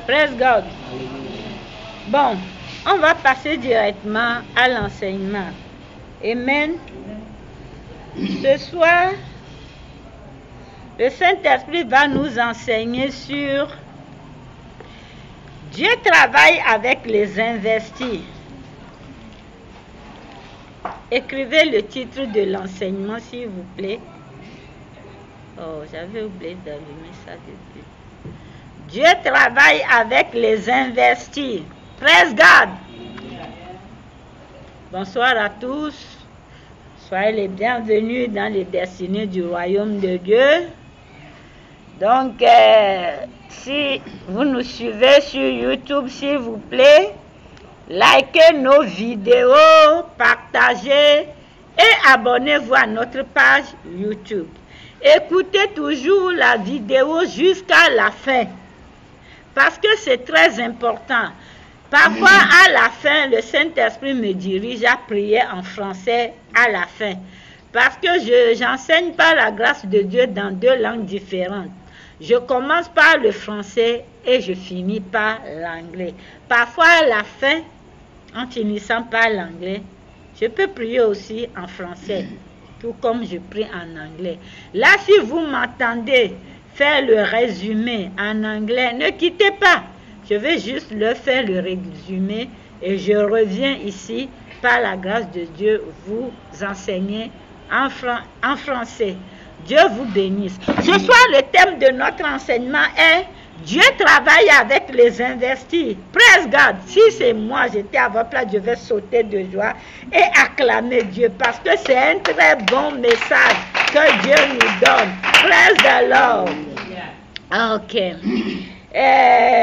Praise God. Bon, on va passer directement à l'enseignement. Amen. Ce soir, le Saint-Esprit va nous enseigner sur Dieu travaille avec les investis. Écrivez le titre de l'enseignement, s'il vous plaît. Oh, j'avais oublié d'allumer ça depuis. Dieu travaille avec les investis. Praise God. Bonsoir à tous. Soyez les bienvenus dans les destinées du royaume de Dieu. Donc, si vous nous suivez sur YouTube, s'il vous plaît, likez nos vidéos, partagez et abonnez-vous à notre page YouTube. Écoutez toujours la vidéo jusqu'à la fin, parce que c'est très important. Parfois, à la fin, le Saint-Esprit me dirige à prier en français à la fin, parce que j'enseigne par la grâce de Dieu dans 2 langues différentes. Je commence par le français et je finis par l'anglais. Parfois, à la fin, en finissant par l'anglais, je peux prier aussi en français, tout comme je prie en anglais. Là, si vous m'entendez faire le résumé en anglais, ne quittez pas. Je vais juste faire le résumé et je reviens ici, par la grâce de Dieu, vous enseigner en français. Dieu vous bénisse. Ce soir, le thème de notre enseignement est Dieu travaille avec les investis. Praise God. Si c'est moi, j'étais à votre place, je vais sauter de joie et acclamer Dieu parce que c'est un très bon message que Dieu nous donne. Praise the Lord. Ok.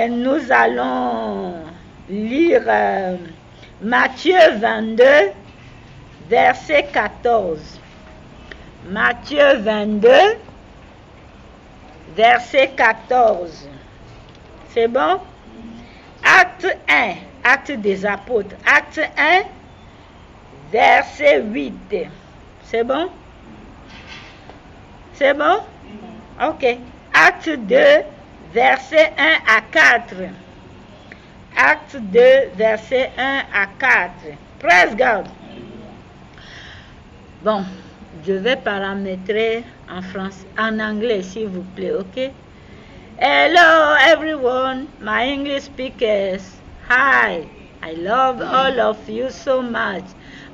Nous allons lire Matthieu 22, verset 14. Matthieu 22, verset 14. C'est bon? Acte 1, Acte des Apôtres. Acte 1, verset 8. C'est bon? C'est bon? Ok. Acte 2, verset 1 à 4. Acte 2, verset 1 à 4. Praise God. Bon, je vais paramétrer en anglais, s'il vous plaît, ok? Hello, everyone, my English speakers. Hi, I love all of you so much.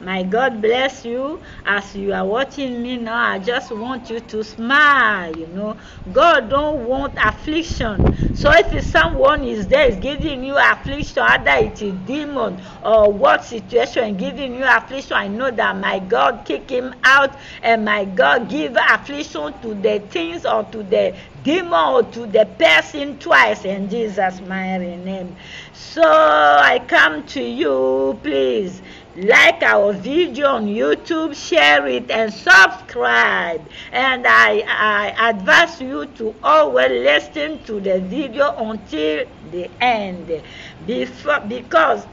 My God bless you. As you are watching me now, I just want you to smile, you know. God don't want affliction. So if someone is there is giving you affliction, either it is demon or what situation giving you affliction, I know that my God kick him out and my God give affliction to the things or to the demon or to the person twice in Jesus' mighty name. So I come to you, please. Like our video on YouTube, share it and subscribe. And I advise you to always listen to the video until the end. Because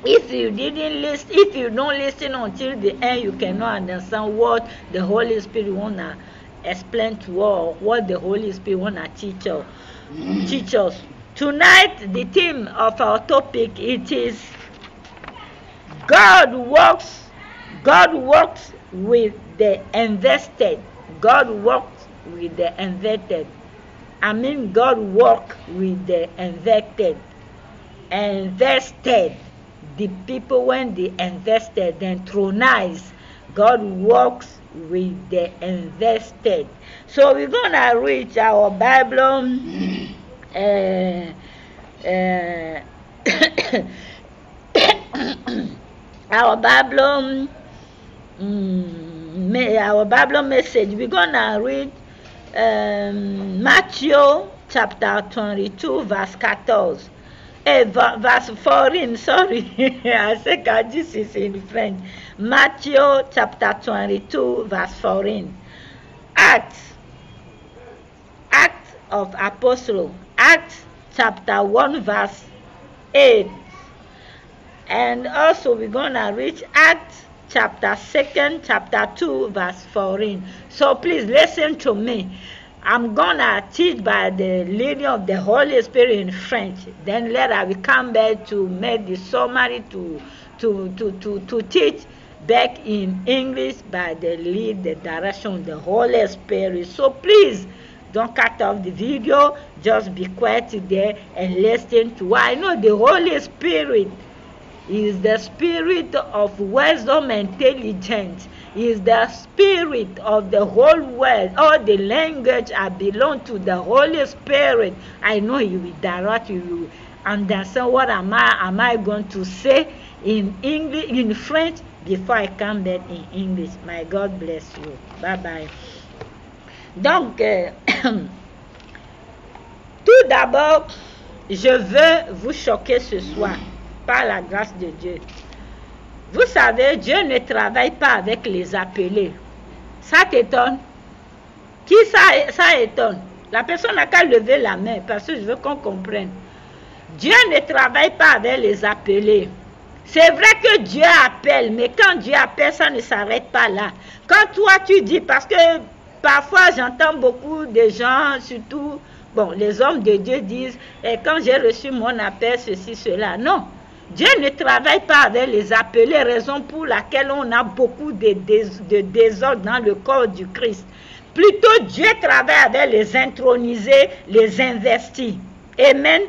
if you don't listen until the end, you cannot understand what the Holy Spirit wanna explain to us, what the Holy Spirit wanna teach us. Tonight, the theme of our topic, it is God works with the invested. God works with the invested. I mean, God works with the invested. The people, when they invested, then thronize. God works with the invested. So we're gonna read our Bible. Our Bible message. We're gonna read Matthew chapter 22, verse 14. Verse 14, sorry. I said God, this is in French. Matthew chapter 22, verse 14. Acts of Apostles. Acts chapter 1, verse 8. And also we're going to read Acts chapter 2, chapter 2, verse 14. So please listen to me. I'm gonna teach by the leading of the Holy Spirit in French. Then later I will come back to make the summary to teach back in English by the lead, the direction of the Holy Spirit. So please don't cut off the video. Just be quiet there and listen to what I know. The Holy Spirit is the spirit of wisdom and intelligence. Is the spirit of the whole world. All the language I belong to the Holy Spirit. I know He will direct you. You understand what am I going to say in English, in French, before I come back in English. My God bless you. Bye bye. Donc, tout d'abord, je veux vous choquer ce soir par la grâce de Dieu. Vous savez, Dieu ne travaille pas avec les appelés. Ça t'étonne? Qui ça étonne? La personne n'a qu'à lever la main parce que je veux qu'on comprenne. Dieu ne travaille pas avec les appelés. C'est vrai que Dieu appelle, mais quand Dieu appelle, ça ne s'arrête pas là. Quand toi tu dis, parce que parfois j'entends beaucoup de gens, surtout, bon, les hommes de Dieu disent, quand j'ai reçu mon appel, ceci, cela. Non. Dieu ne travaille pas avec les appelés, raison pour laquelle on a beaucoup de désordre dans le corps du Christ. Plutôt, Dieu travaille avec les intronisés, les investis. Amen.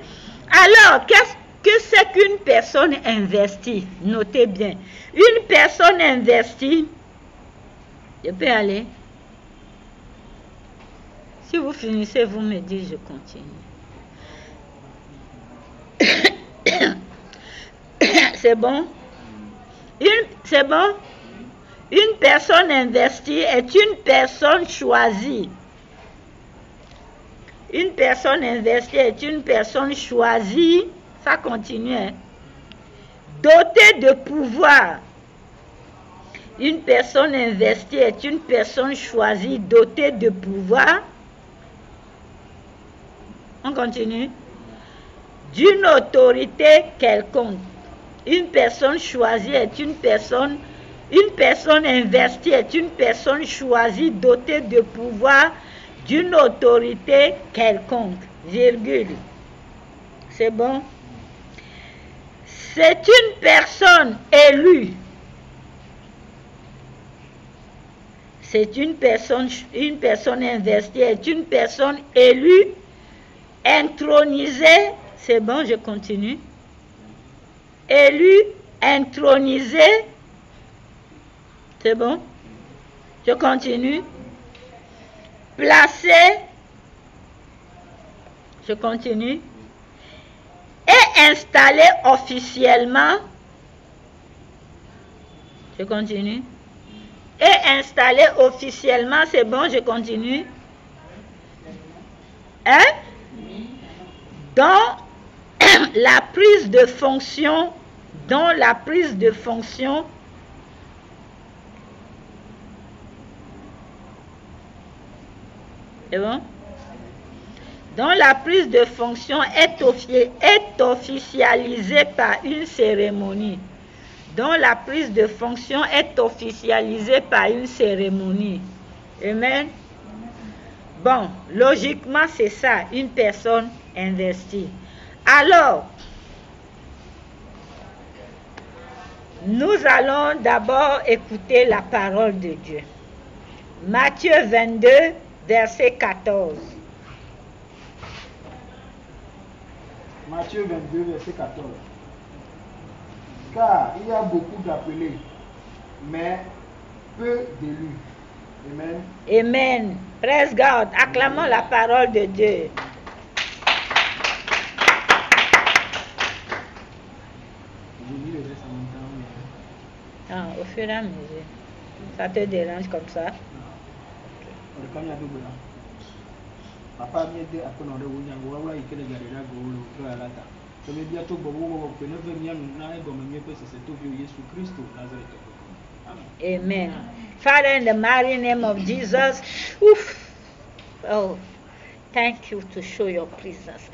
Alors, qu'est-ce que c'est qu'une personne investie? Notez bien. Une personne investie, je peux aller. Si vous finissez, vous me dites, je continue. C'est bon? C'est bon? Une personne investie est une personne choisie. Une personne investie est une personne choisie. Ça continue. Hein? Dotée de pouvoir. Une personne investie est une personne choisie, dotée de pouvoir. On continue. D'une autorité quelconque. Une personne choisie est une personne investie est une personne choisie, dotée de pouvoir, d'une autorité quelconque, virgule. C'est bon? C'est une personne élue. C'est une personne investie est une personne élue, intronisée. C'est bon, je continue. Élu, intronisé. C'est bon? Je continue. Placé. Je continue. Et installé officiellement. Je continue. Et installé officiellement. C'est bon, je continue. Hein? Dans la prise de fonction, c'est bon? Dont la prise de fonction est officialisée par une cérémonie. Dont la prise de fonction est officialisée par une cérémonie. Amen. Bon, logiquement, c'est ça, une personne investie. Alors, nous allons d'abord écouter la parole de Dieu. Matthieu 22, verset 14. Matthieu 22, verset 14. Car il y a beaucoup d'appelés, mais peu d'élus. Amen. Amen. Praise God. Acclamons la parole de Dieu. Ah, au fur et à mesure. Ça te dérange comme ça? Amen. Father, in the mighty name of Jesus, oh, thank you to show your presence.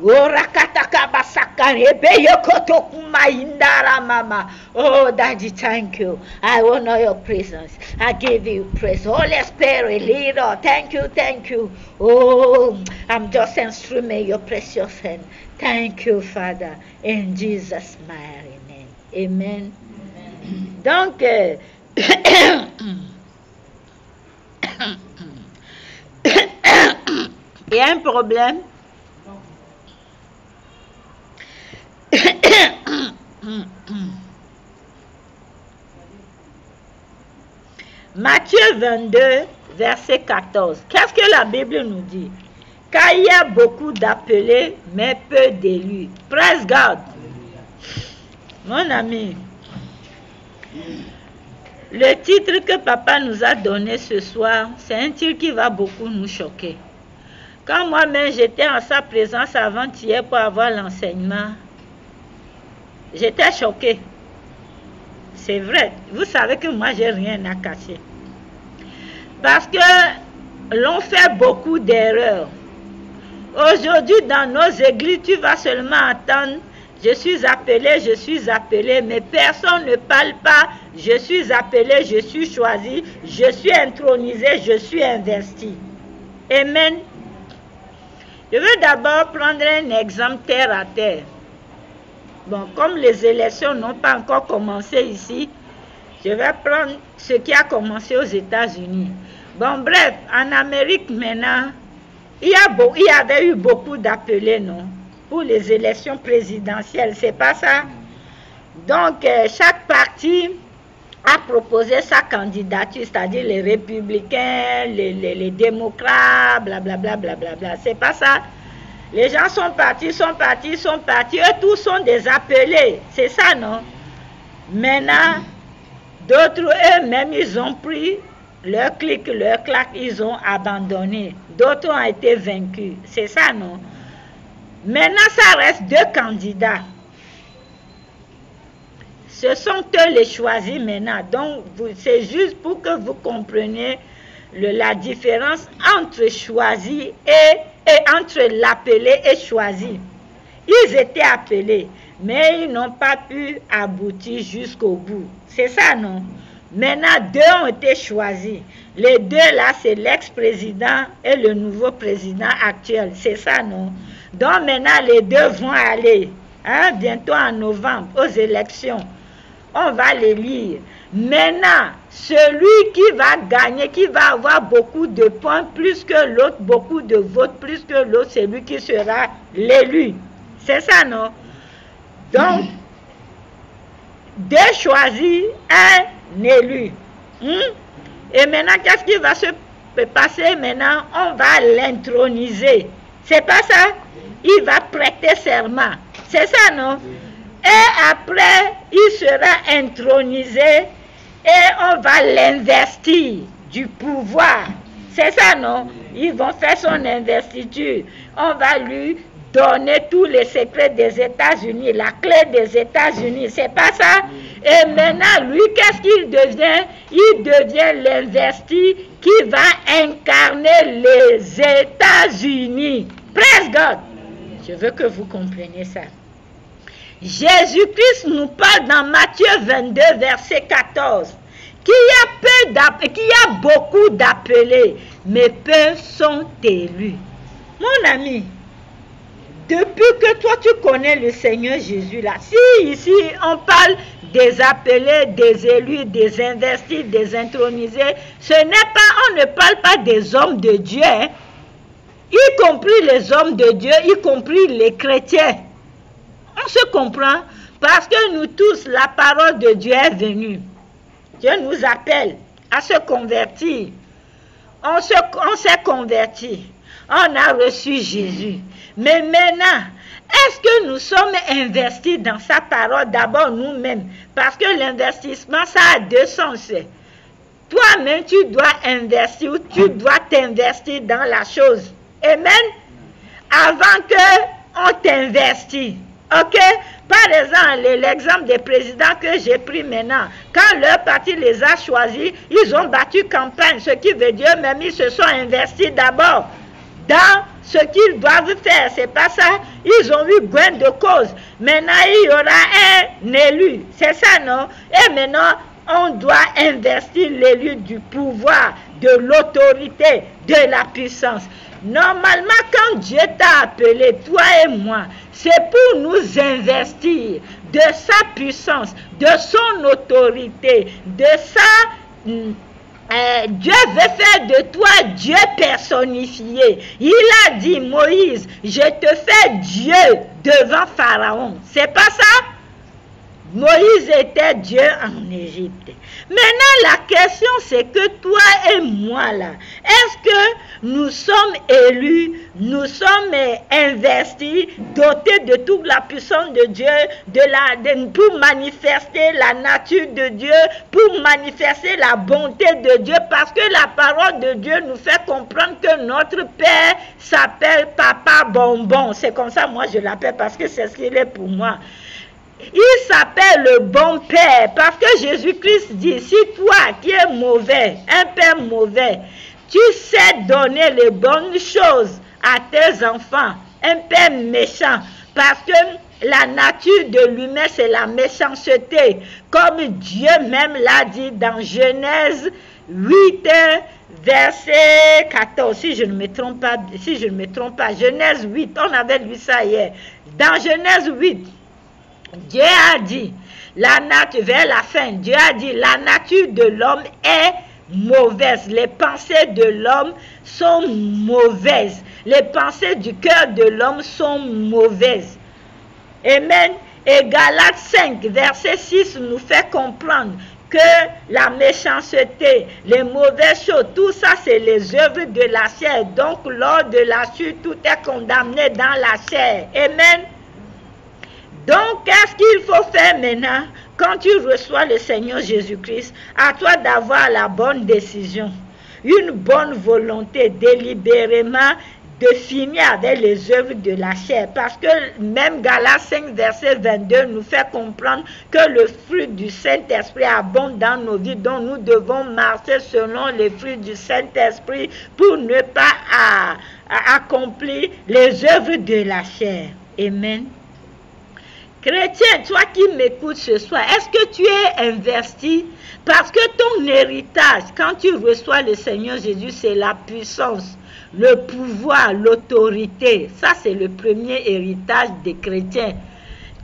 Oh, Daddy, thank you. I honor your presence. I give you praise. Holy Spirit, leader, thank you, thank you. Oh, I'm just instrument your precious hand. Thank you, Father, in Jesus' mighty name. Amen. Donc, il y a un problème. Matthieu 22, verset 14. Qu'est-ce que la Bible nous dit? Car il y a beaucoup d'appelés, mais peu d'élus. Praise God. Mon ami, le titre que papa nous a donné ce soir, c'est un titre qui va beaucoup nous choquer. Quand moi-même j'étais en sa présence avant-hier pour avoir l'enseignement, j'étais choquée. C'est vrai. Vous savez que moi, j'ai rien à cacher. Parce que l'on fait beaucoup d'erreurs. Aujourd'hui, dans nos églises, tu vas seulement entendre « Je suis appelé », mais personne ne parle pas « Je suis appelé, je suis choisi, je suis intronisé, je suis investi ». Amen. Je veux d'abord prendre un exemple terre à terre. Bon, comme les élections n'ont pas encore commencé ici, je vais prendre ce qui a commencé aux États-Unis. Bon, bref, en Amérique maintenant, il y avait eu beaucoup d'appelés, non? Pour les élections présidentielles, c'est pas ça? Donc, chaque parti a proposé sa candidature, c'est-à-dire les républicains, les démocrates, blablabla, blablabla. C'est pas ça? Les gens sont partis, eux tous sont des appelés, c'est ça, non? Maintenant, d'autres eux-mêmes, ils ont pris leur clic, leur claque, ils ont abandonné. D'autres ont été vaincus, c'est ça, non? Maintenant, ça reste deux candidats. Ce sont eux les choisis maintenant. Donc, c'est juste pour que vous compreniez la différence entre choisi et entre l'appelé et choisi. Ils étaient appelés, mais ils n'ont pas pu aboutir jusqu'au bout. C'est ça, non? Maintenant, deux ont été choisis. Les deux là, c'est l'ex-président et le nouveau président actuel. C'est ça, non? Donc maintenant, les deux vont aller, bientôt en novembre, aux élections. On va les lire. Maintenant, celui qui va gagner, qui va avoir beaucoup de points plus que l'autre, beaucoup de votes plus que l'autre, c'est lui qui sera l'élu. C'est ça, non? Donc, deux choisis, un élu. Et maintenant, qu'est-ce qui va se passer maintenant? On va l'introniser. C'est pas ça? Il va prêter serment. C'est ça, non? Et après, il sera intronisé et on va l'investir du pouvoir. C'est ça, non? Ils vont faire son investiture. On va lui donner tous les secrets des États-Unis, la clé des États-Unis. C'est pas ça? Et maintenant, lui, qu'est-ce qu'il devient? Il devient l'investi qui va incarner les États-Unis. Praise God! Je veux que vous compreniez ça. Jésus-Christ nous parle dans Matthieu 22, verset 14, qu'il y a beaucoup d'appelés, mais peu sont élus. Mon ami, depuis que toi tu connais le Seigneur Jésus là, si ici on parle des appelés, des élus, des investis, des intronisés, on ne parle pas des hommes de Dieu, y compris les hommes de Dieu, y compris les chrétiens. On se comprend parce que nous tous, la parole de Dieu est venue. Dieu nous appelle à se convertir. On s'est converti. On a reçu Jésus. Mais maintenant, est-ce que nous sommes investis dans sa parole d'abord nous-mêmes? Parce que l'investissement, ça a deux sens. Toi-même, tu dois investir ou tu dois t'investir dans la chose. Amen? Avant qu'on t'investisse. Ok? Par exemple, l'exemple des présidents que j'ai pris maintenant, quand leur parti les a choisis, ils ont battu campagne, ce qui veut dire même ils se sont investis d'abord dans ce qu'ils doivent faire. C'est pas ça. Ils ont eu gain de cause. Maintenant, il y aura un élu. C'est ça, non? Et maintenant, on doit investir l'élu du pouvoir, de l'autorité, de la puissance. Normalement, quand Dieu t'a appelé, toi et moi, c'est pour nous investir de sa puissance, de son autorité, de sa... Dieu veut faire de toi Dieu personnifié. Il a dit, Moïse, je te fais Dieu devant Pharaon. C'est pas ça? Moïse était Dieu en Égypte. Maintenant, la question, c'est que toi et moi, là, est-ce que nous sommes élus, nous sommes investis, dotés de toute la puissance de Dieu, pour manifester la nature de Dieu, pour manifester la bonté de Dieu, parce que la parole de Dieu nous fait comprendre que notre Père s'appelle Papa Bonbon. C'est comme ça, moi, je l'appelle parce que c'est ce qu'il est pour moi. Il s'appelle le bon Père, parce que Jésus-Christ dit, si toi qui es mauvais, un Père mauvais, tu sais donner les bonnes choses à tes enfants, un Père méchant, parce que la nature de l'humain, c'est la méchanceté, comme Dieu même l'a dit dans Genèse 8, verset 14, si je ne me trompe pas, Genèse 8, on avait lu ça hier, dans Genèse 8, Dieu a dit, la nature, vers la fin, Dieu a dit, la nature de l'homme est mauvaise. Les pensées de l'homme sont mauvaises. Les pensées du cœur de l'homme sont mauvaises. Amen. Et Galates 5, verset 6 nous fait comprendre que la méchanceté, les mauvaises choses, tout ça c'est les œuvres de la chair. Donc lors de la chute, tout est condamné dans la chair. Amen. Donc, qu'est-ce qu'il faut faire maintenant quand tu reçois le Seigneur Jésus-Christ? À toi d'avoir la bonne décision, une bonne volonté, délibérément, de finir avec les œuvres de la chair. Parce que même Galates 5, verset 22 nous fait comprendre que le fruit du Saint-Esprit abonde dans nos vies, dont nous devons marcher selon les fruits du Saint-Esprit pour ne pas accomplir les œuvres de la chair. Amen. Chrétien, toi qui m'écoutes ce soir, est-ce que tu es investi? Parce que ton héritage, quand tu reçois le Seigneur Jésus, c'est la puissance, le pouvoir, l'autorité. Ça, c'est le premier héritage des chrétiens.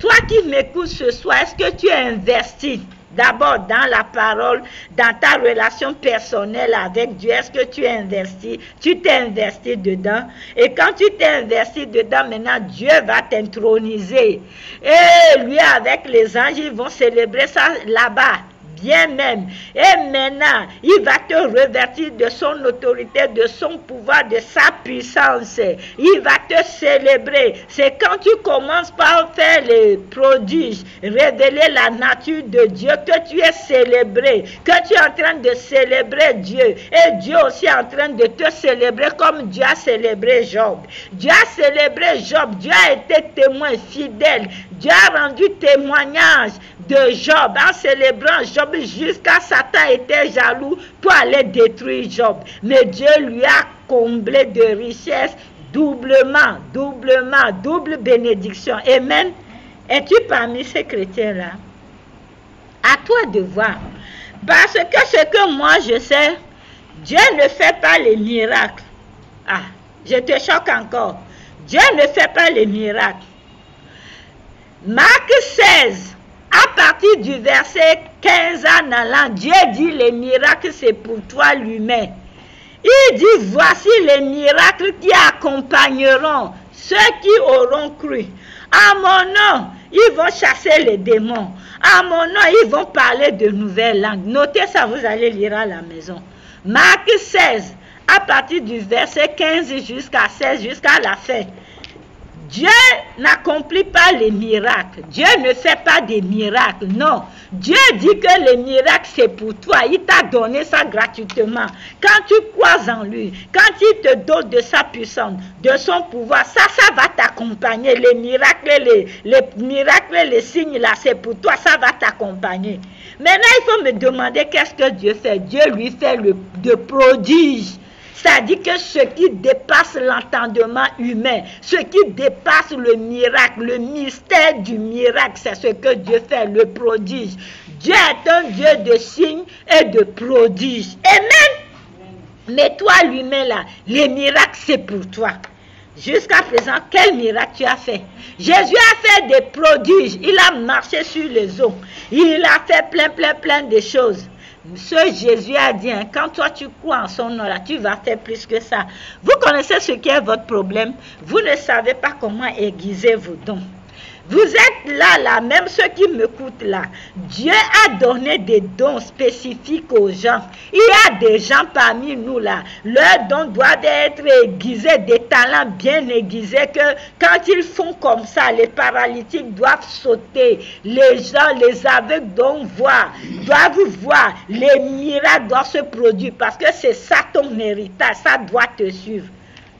Toi qui m'écoutes ce soir, est-ce que tu es investi? D'abord, dans la parole, dans ta relation personnelle avec Dieu, est-ce que tu es investi? Tu t'es investi dedans. Et quand tu t'es investi dedans, maintenant, Dieu va t'introniser. Et lui, avec les anges, ils vont célébrer ça là-bas. Bien même. Et maintenant, il va te revêtir de son autorité, de son pouvoir, de sa puissance. Il va te célébrer. C'est quand tu commences par faire les prodiges, révéler la nature de Dieu, que tu es célébré, que tu es en train de célébrer Dieu. Et Dieu aussi est en train de te célébrer comme Dieu a célébré Job. Dieu a célébré Job. Dieu a été témoin fidèle. Dieu a rendu témoignage de Job en célébrant Job jusqu'à Satan était jaloux pour aller détruire Job. Mais Dieu lui a comblé de richesses doublement, double bénédiction. Amen. Es-tu parmi ces chrétiens-là? À toi de voir. Parce que ce que moi je sais, Dieu ne fait pas les miracles. Ah, je te choque encore. Dieu ne fait pas les miracles. Marc 16, à partir du verset 15 en allant, Dieu dit les miracles c'est pour toi l'humain. Il dit voici les miracles qui accompagneront ceux qui auront cru. À mon nom, ils vont chasser les démons. À mon nom, ils vont parler de nouvelles langues. Notez ça, vous allez lire à la maison. Marc 16, à partir du verset 15 jusqu'à 16, jusqu'à la fin. Dieu n'accomplit pas les miracles. Dieu ne fait pas des miracles. Non. Dieu dit que les miracles, c'est pour toi. Il t'a donné ça gratuitement. Quand tu crois en lui, quand il te donne de sa puissance, de son pouvoir, ça va t'accompagner. Les miracles, les signes, là, c'est pour toi. Ça va t'accompagner. Maintenant, il faut me demander qu'est-ce que Dieu fait. Dieu lui fait de prodiges. C'est-à-dire que ce qui dépasse l'entendement humain, ce qui dépasse le miracle, le mystère du miracle, c'est ce que Dieu fait, le prodige. Dieu est un Dieu de signes et de prodiges. Amen. Mais toi, lui-même, là, les miracles, c'est pour toi. Jusqu'à présent, quel miracle tu as fait? Jésus a fait des prodiges. Il a marché sur les eaux. Il a fait plein de choses. Ce Jésus a dit, hein, quand toi tu crois en son nom, là, tu vas faire plus que ça. Vous connaissez ce qui est votre problème. Vous ne savez pas comment aiguiser vos dons. Vous êtes là, même ceux qui m'écoutent là. Dieu a donné des dons spécifiques aux gens. Il y a des gens parmi nous là. Leurs dons doivent être aiguisés, des talents bien aiguisés que quand ils font comme ça, les paralytiques doivent sauter. Les gens, les aveugles doivent voir. Les miracles doivent se produire parce que c'est ça ton héritage. Ça doit te suivre.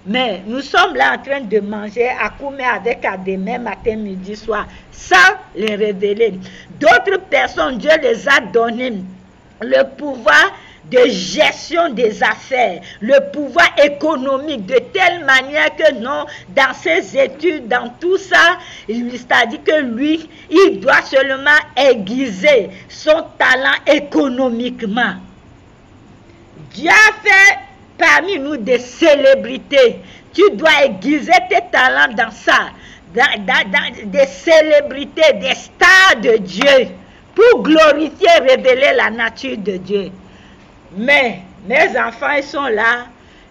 Mais nous sommes là en train de manger à Koumé avec Ademé matin, midi, soir, sans les révéler. D'autres personnes, Dieu les a donné le pouvoir de gestion des affaires, le pouvoir économique, de telle manière que non, dans ses études, dans tout ça, c'est-à-dire que lui, il doit seulement aiguiser son talent économiquement. Dieu a fait parmi nous des célébrités. Tu dois aiguiser tes talents dans ça. Dans des célébrités, des stars de Dieu. Pour glorifier, révéler la nature de Dieu. Mais mes enfants, ils sont là.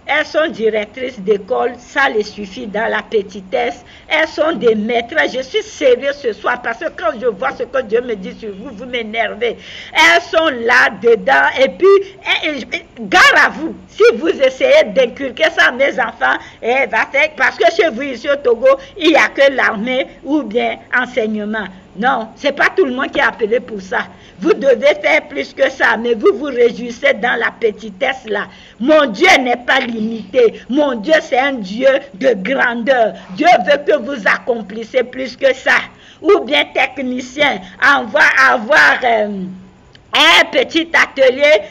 Elles sont directrices d'école, ça les suffit dans la petitesse. Elles sont des maîtresses. Je suis sérieux ce soir parce que quand je vois ce que Dieu me dit sur vous, vous m'énervez. Elles sont là dedans et puis, gare à vous. Si vous essayez d'inculquer ça à mes enfants, parce que chez vous ici au Togo, il n'y a que l'armée ou bien enseignement. Non, ce n'est pas tout le monde qui est appelé pour ça. Vous devez faire plus que ça, mais vous vous réjouissez dans la petitesse là. Mon Dieu n'est pas limité. Mon Dieu, c'est un Dieu de grandeur. Dieu veut que vous accomplissez plus que ça. Ou bien technicien, avoir un petit atelier,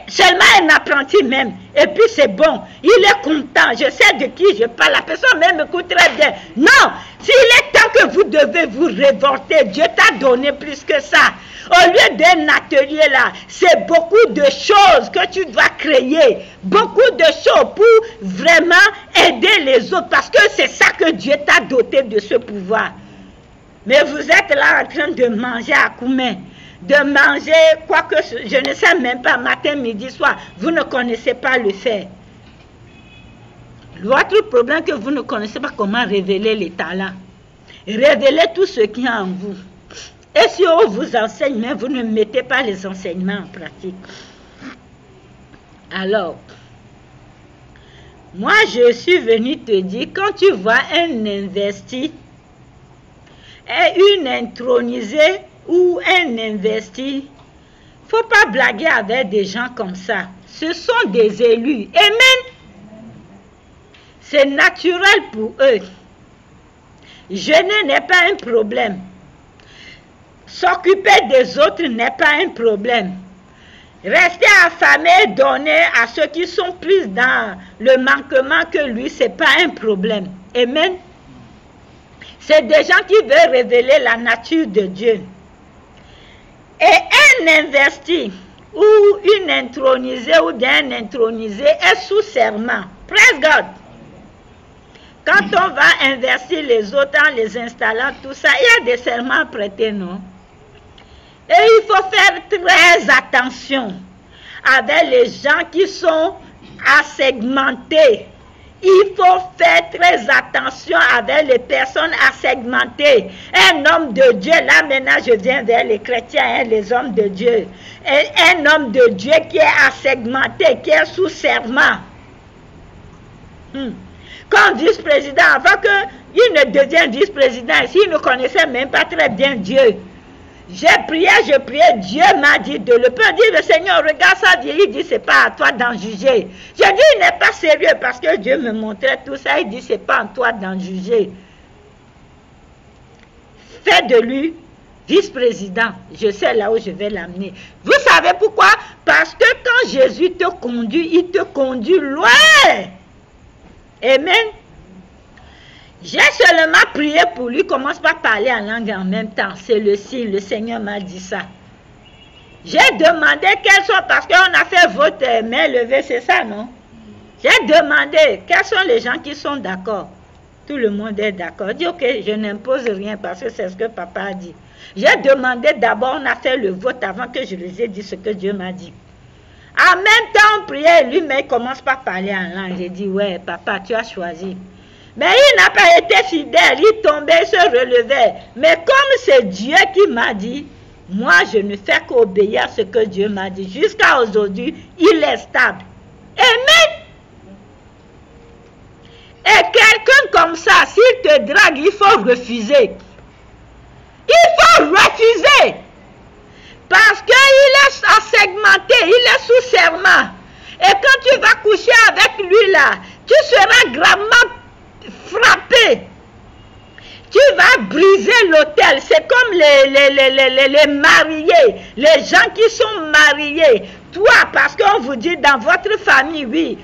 seulement un apprenti même. Et puis c'est bon, il est content. Je sais de qui je parle. La personne même m'écoute très bien. Non, s'il est temps que vous devez vous révolter, Dieu t'a donné plus que ça. Au lieu d'un atelier là, c'est beaucoup de choses que tu dois créer. Beaucoup de choses pour vraiment aider les autres. Parce que c'est ça que Dieu t'a doté de ce pouvoir. Mais vous êtes là en train de manger à Koumé. De manger, quoique je ne sais même pas, matin, midi, soir, vous ne connaissez pas le faire. Votre problème est que vous ne connaissez pas comment révéler les talents. Révélez tout ce qui est en vous. Et si on vous enseigne, mais vous ne mettez pas les enseignements en pratique. Alors, moi je suis venue te dire, quand tu vois un investi et une intronisée, ou un investi, faut pas blaguer avec des gens comme ça. Ce sont des élus. Amen. C'est naturel pour eux. Jeûner n'est pas un problème. S'occuper des autres n'est pas un problème. Rester affamé et donner à ceux qui sont plus dans le manquement que lui, c'est pas un problème. Amen. C'est des gens qui veulent révéler la nature de Dieu. Et un investi ou une intronisée ou bien un intronisé est sous serment. Praise God. Quand on va investir les autres en les installant, tout ça, il y a des serments prêtés, non? Et il faut faire très attention avec les gens qui sont assegmentés. Il faut faire très attention avec les personnes assegmentées. Un homme de Dieu, là maintenant je viens vers les chrétiens, les hommes de Dieu. Un homme de Dieu qui est assegmenté, qui est sous serment. Comme vice-président, avant qu'il ne devienne vice-président, il ne connaissait même pas très bien Dieu. J'ai prié, Dieu m'a dit de le faire. Dit le Seigneur, regarde ça vieilli, il dit c'est pas à toi d'en juger. J'ai dit il n'est pas sérieux parce que Dieu me montrait tout ça, il dit c'est pas à toi d'en juger. Fais de lui vice-président. Je sais là où je vais l'amener. Vous savez pourquoi? Parce que quand Jésus te conduit, il te conduit loin. Amen. J'ai seulement prié pour lui, commence pas à parler en langue en même temps. C'est le signe, le Seigneur m'a dit ça. J'ai demandé quels sont, parce qu'on a fait votre main levée, c'est ça, non? J'ai demandé quels sont les gens qui sont d'accord. Tout le monde est d'accord. Dit ok, je n'impose rien parce que c'est ce que papa a dit. J'ai demandé d'abord, on a fait le vote avant que je les ai dit ce que Dieu m'a dit. En même temps, on priait lui, mais il commence pas à parler en langue. J'ai dit ouais, papa, tu as choisi. Mais il n'a pas été fidèle, il tombait, il se relevait. Mais comme c'est Dieu qui m'a dit, moi je ne fais qu'obéir à ce que Dieu m'a dit. Jusqu'à aujourd'hui, il est stable. Amen. Et quelqu'un comme ça, s'il te drague, il faut refuser. Il faut refuser. Parce qu'il est segmenté, il est sous serment. Et quand tu vas coucher avec lui là, tu seras gravement frappé. Tu vas briser l'autel. C'est comme les mariés, les gens qui sont mariés. Toi, parce qu'on vous dit dans votre famille, oui,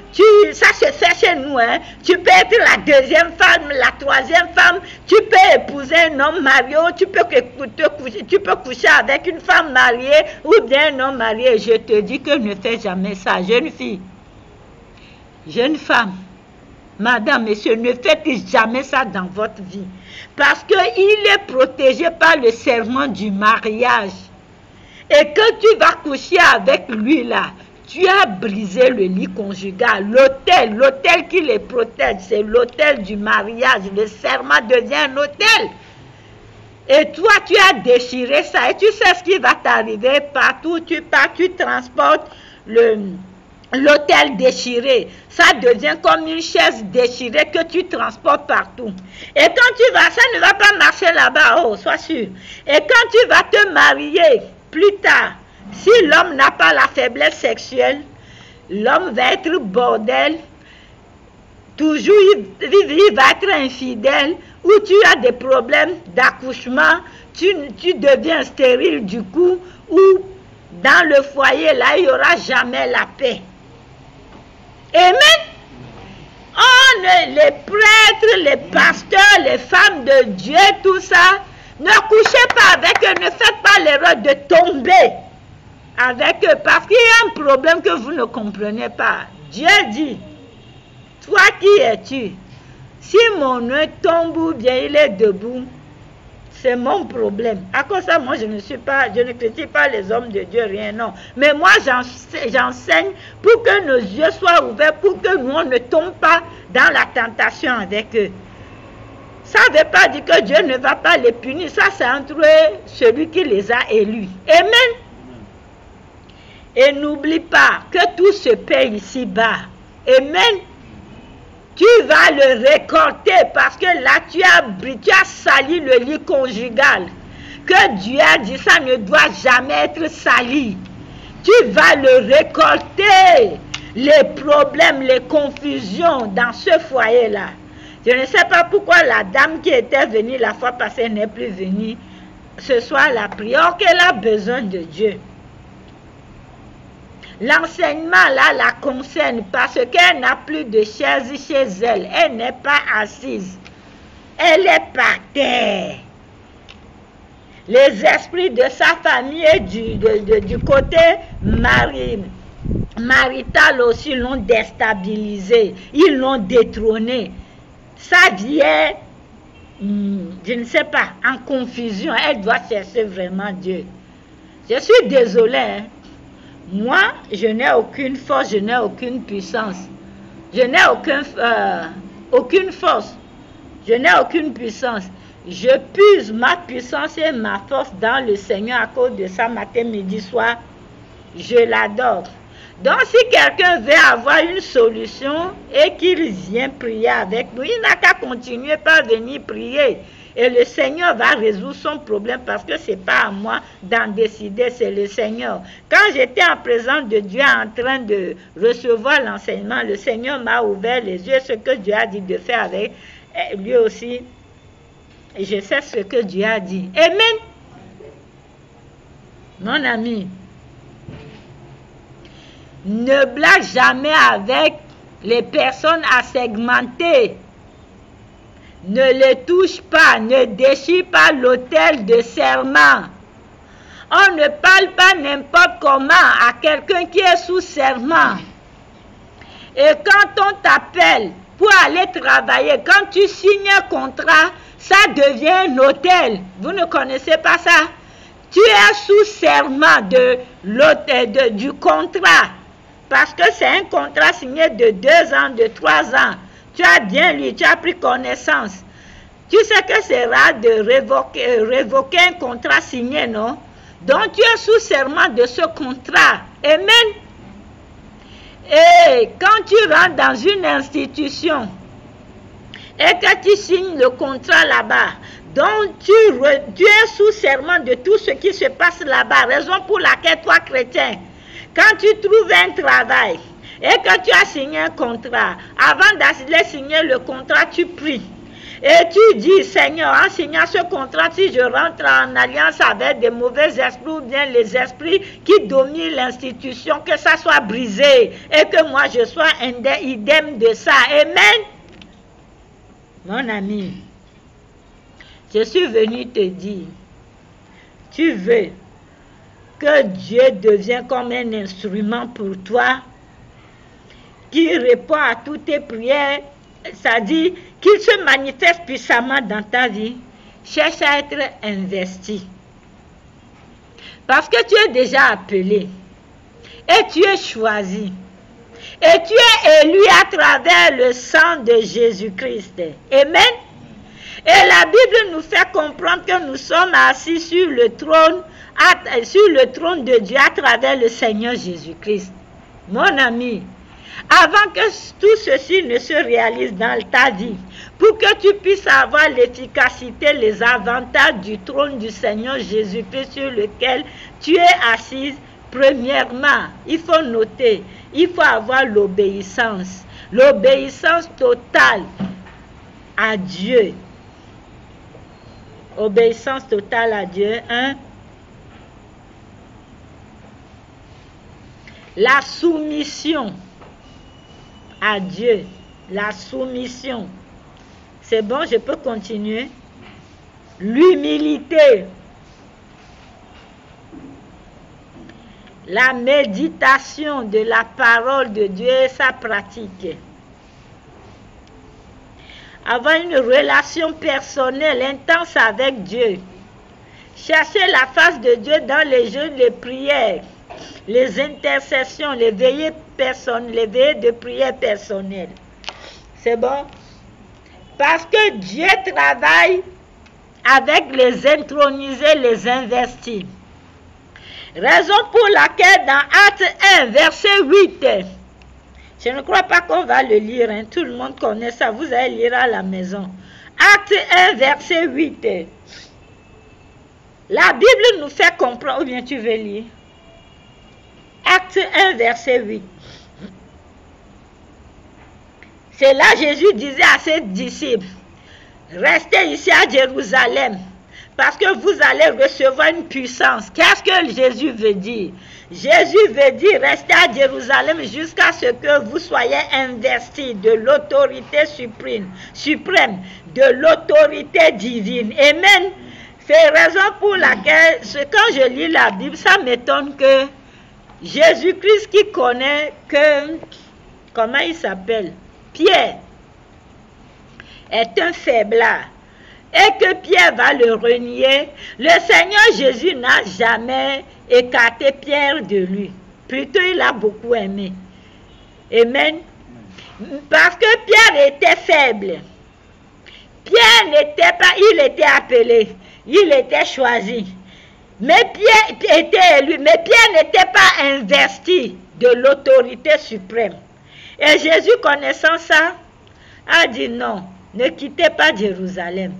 ça se fait chez nous, hein. Tu peux être la deuxième femme, la troisième femme, tu peux épouser un homme marié, tu peux coucher avec une femme mariée ou bien un homme marié. Je te dis que ne fais jamais ça, jeune fille, jeune femme. Madame, monsieur, ne faites jamais ça dans votre vie. Parce qu'il est protégé par le serment du mariage. Et quand tu vas coucher avec lui là, tu as brisé le lit conjugal. L'autel qui les protège, c'est l'autel du mariage. Le serment devient un autel. Et toi, tu as déchiré ça. Et tu sais ce qui va t'arriver partout. Tu pars, tu transportes l'autel déchiré, ça devient comme une chaise déchirée que tu transportes partout. Et quand tu vas, ça ne va pas marcher là-bas, oh, sois sûr. Et quand tu vas te marier plus tard, si l'homme n'a pas la faiblesse sexuelle, l'homme va être bordel, toujours il va être infidèle, ou tu as des problèmes d'accouchement, tu deviens stérile du coup, ou dans le foyer là, il n'y aura jamais la paix. Amen. Les prêtres, les pasteurs, les femmes de Dieu, tout ça, ne couchez pas avec eux, ne faites pas l'erreur de tomber avec eux, parce qu'il y a un problème que vous ne comprenez pas. Dieu dit, toi qui es-tu? Si mon œil tombe ou bien il est debout, c'est mon problème. À cause de ça, moi, je ne critique pas les hommes de Dieu, rien, non. Mais moi, j'enseigne pour que nos yeux soient ouverts, pour que nous, on ne tombe pas dans la tentation avec eux. Ça ne veut pas dire que Dieu ne va pas les punir. Ça, c'est entre celui qui les a élus. Amen. Et n'oublie pas que tout se paye ici-bas. Amen. Tu vas le récolter parce que là, tu as sali le lit conjugal. Que Dieu a dit, ça ne doit jamais être sali. Tu vas le récolter. Les problèmes, les confusions dans ce foyer-là. Je ne sais pas pourquoi la dame qui était venue la fois passée n'est plus venue. Ce soir, la prière qu'elle a besoin de Dieu. L'enseignement là la concerne parce qu'elle n'a plus de chaise chez elle. Elle n'est pas assise. Elle est par terre. Les esprits de sa famille et du côté marital aussi l'ont déstabilisé. Ils l'ont détrôné. Sa vie est, je ne sais pas, en confusion. Elle doit chercher vraiment Dieu. Je suis désolée, hein. Moi, je n'ai aucune force, je n'ai aucune puissance. Je n'ai aucune force. Je n'ai aucune puissance. Je puise ma puissance et ma force dans le Seigneur à cause de ça, matin, midi, soir. Je l'adore. Donc, si quelqu'un veut avoir une solution et qu'il vient prier avec nous, il n'a qu'à continuer par venir prier. Et le Seigneur va résoudre son problème parce que ce n'est pas à moi d'en décider, c'est le Seigneur. Quand j'étais en présence de Dieu en train de recevoir l'enseignement, le Seigneur m'a ouvert les yeux, ce que Dieu a dit de faire avec lui aussi. Et je sais ce que Dieu a dit. Amen. Mon ami, Ne blague jamais avec les personnes assermentées. Ne les touche pas, ne déchire pas l'autel de serment. On ne parle pas n'importe comment à quelqu'un qui est sous serment. Et quand on t'appelle pour aller travailler, quand tu signes un contrat, ça devient un hôtel. Vous ne connaissez pas ça? Tu es sous serment du contrat. Parce que c'est un contrat signé de 2 ans, de 3 ans. Tu as bien lu, tu as pris connaissance. Tu sais que c'est rare de révoquer un contrat signé, non? Donc tu es sous serment de ce contrat. Amen. Et quand tu rentres dans une institution et que tu signes le contrat là-bas, donc tu es sous serment de tout ce qui se passe là-bas. Raison pour laquelle toi, chrétien, quand tu trouves un travail et que tu as signé un contrat, avant d'aller signer le contrat, tu pries. Et tu dis, Seigneur, en signant ce contrat, si je rentre en alliance avec des mauvais esprits ou bien les esprits qui dominent l'institution, que ça soit brisé et que moi je sois idem de ça. Amen. Mon ami, je suis venu te dire, tu veux que Dieu devienne comme un instrument pour toi, qui répond à toutes tes prières, c'est-à-dire qu'il se manifeste puissamment dans ta vie, cherche à être investi. Parce que tu es déjà appelé et tu es choisi. Et tu es élu à travers le sang de Jésus-Christ. Amen. Et la Bible nous fait comprendre que nous sommes assis sur le trône de Dieu à travers le Seigneur Jésus-Christ. Mon ami, avant que tout ceci ne se réalise dans ta vie, pour que tu puisses avoir l'efficacité, les avantages du trône du Seigneur Jésus-Christ sur lequel tu es assise, premièrement, il faut noter, il faut avoir l'obéissance totale à Dieu. Obéissance totale à Dieu. La soumission à Dieu. La soumission. C'est bon, je peux continuer. L'humilité. La méditation de la parole de Dieu et sa pratique. Avoir une relation personnelle intense avec Dieu. Chercher la face de Dieu dans les jeûnes, les prières, les intercessions, les veillées de prière personnelles. C'est bon? Parce que Dieu travaille avec les intronisés, les investis. Raison pour laquelle dans Actes 1, verset 8, je ne crois pas qu'on va le lire, hein. Tout le monde connaît ça, vous allez lire à la maison. Actes 1, verset 8. La Bible nous fait comprendre, ou bien tu veux lire? Actes 1, verset 8. C'est là Jésus disait à ses disciples, restez ici à Jérusalem, parce que vous allez recevoir une puissance. Qu'est-ce que Jésus veut dire? Jésus veut dire, restez à Jérusalem jusqu'à ce que vous soyez investis de l'autorité suprême, de l'autorité divine. Amen. C'est la raison pour laquelle, quand je lis la Bible, ça m'étonne que Jésus-Christ qui connaît que, comment il s'appelle? Pierre est un faiblard et que Pierre va le renier, le Seigneur Jésus n'a jamais écarté Pierre de lui. Plutôt, il l'a beaucoup aimé. Amen. Parce que Pierre était faible. Pierre n'était pas, il était appelé, il était choisi. Mais Pierre était élu, mais Pierre n'était pas investi de l'autorité suprême. Et Jésus, connaissant ça, a dit non, ne quittez pas Jérusalem.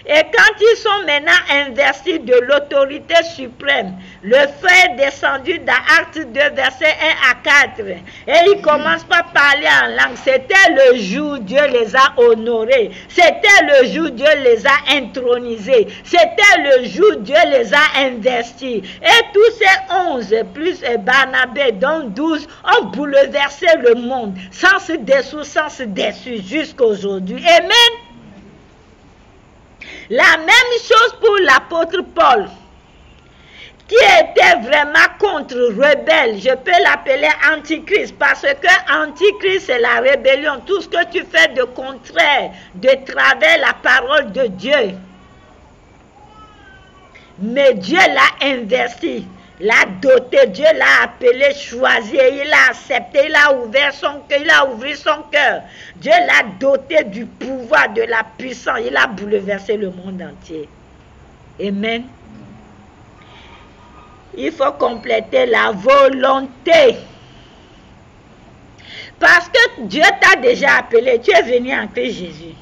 Et quand ils sont maintenant investis de l'autorité suprême, le feu est descendu dans Actes 2, versets 1 à 4. Et ils commencent par parler en langue. C'était le jour où Dieu les a honorés. C'était le jour où Dieu les a intronisés. C'était le jour où Dieu les a investis. Et tous ces 11 plus Barnabé, dont 12, ont bouleversé le monde. Sans se dessus, jusqu'à aujourd'hui. Amen. La même chose pour l'apôtre Paul, qui était vraiment contre, rebelle. Je peux l'appeler antichrist, parce que antichrist c'est la rébellion. Tout ce que tu fais de contraire, de travers la parole de Dieu. Mais Dieu l'a investi, l'a doté, Dieu l'a appelé, choisi, il l'a accepté, il a ouvert son cœur, il a ouvert son cœur. Dieu l'a doté du pouvoir, de la puissance, il a bouleversé le monde entier. Amen. Il faut compléter la volonté. Parce que Dieu t'a déjà appelé, tu es venu en Christ Jésus.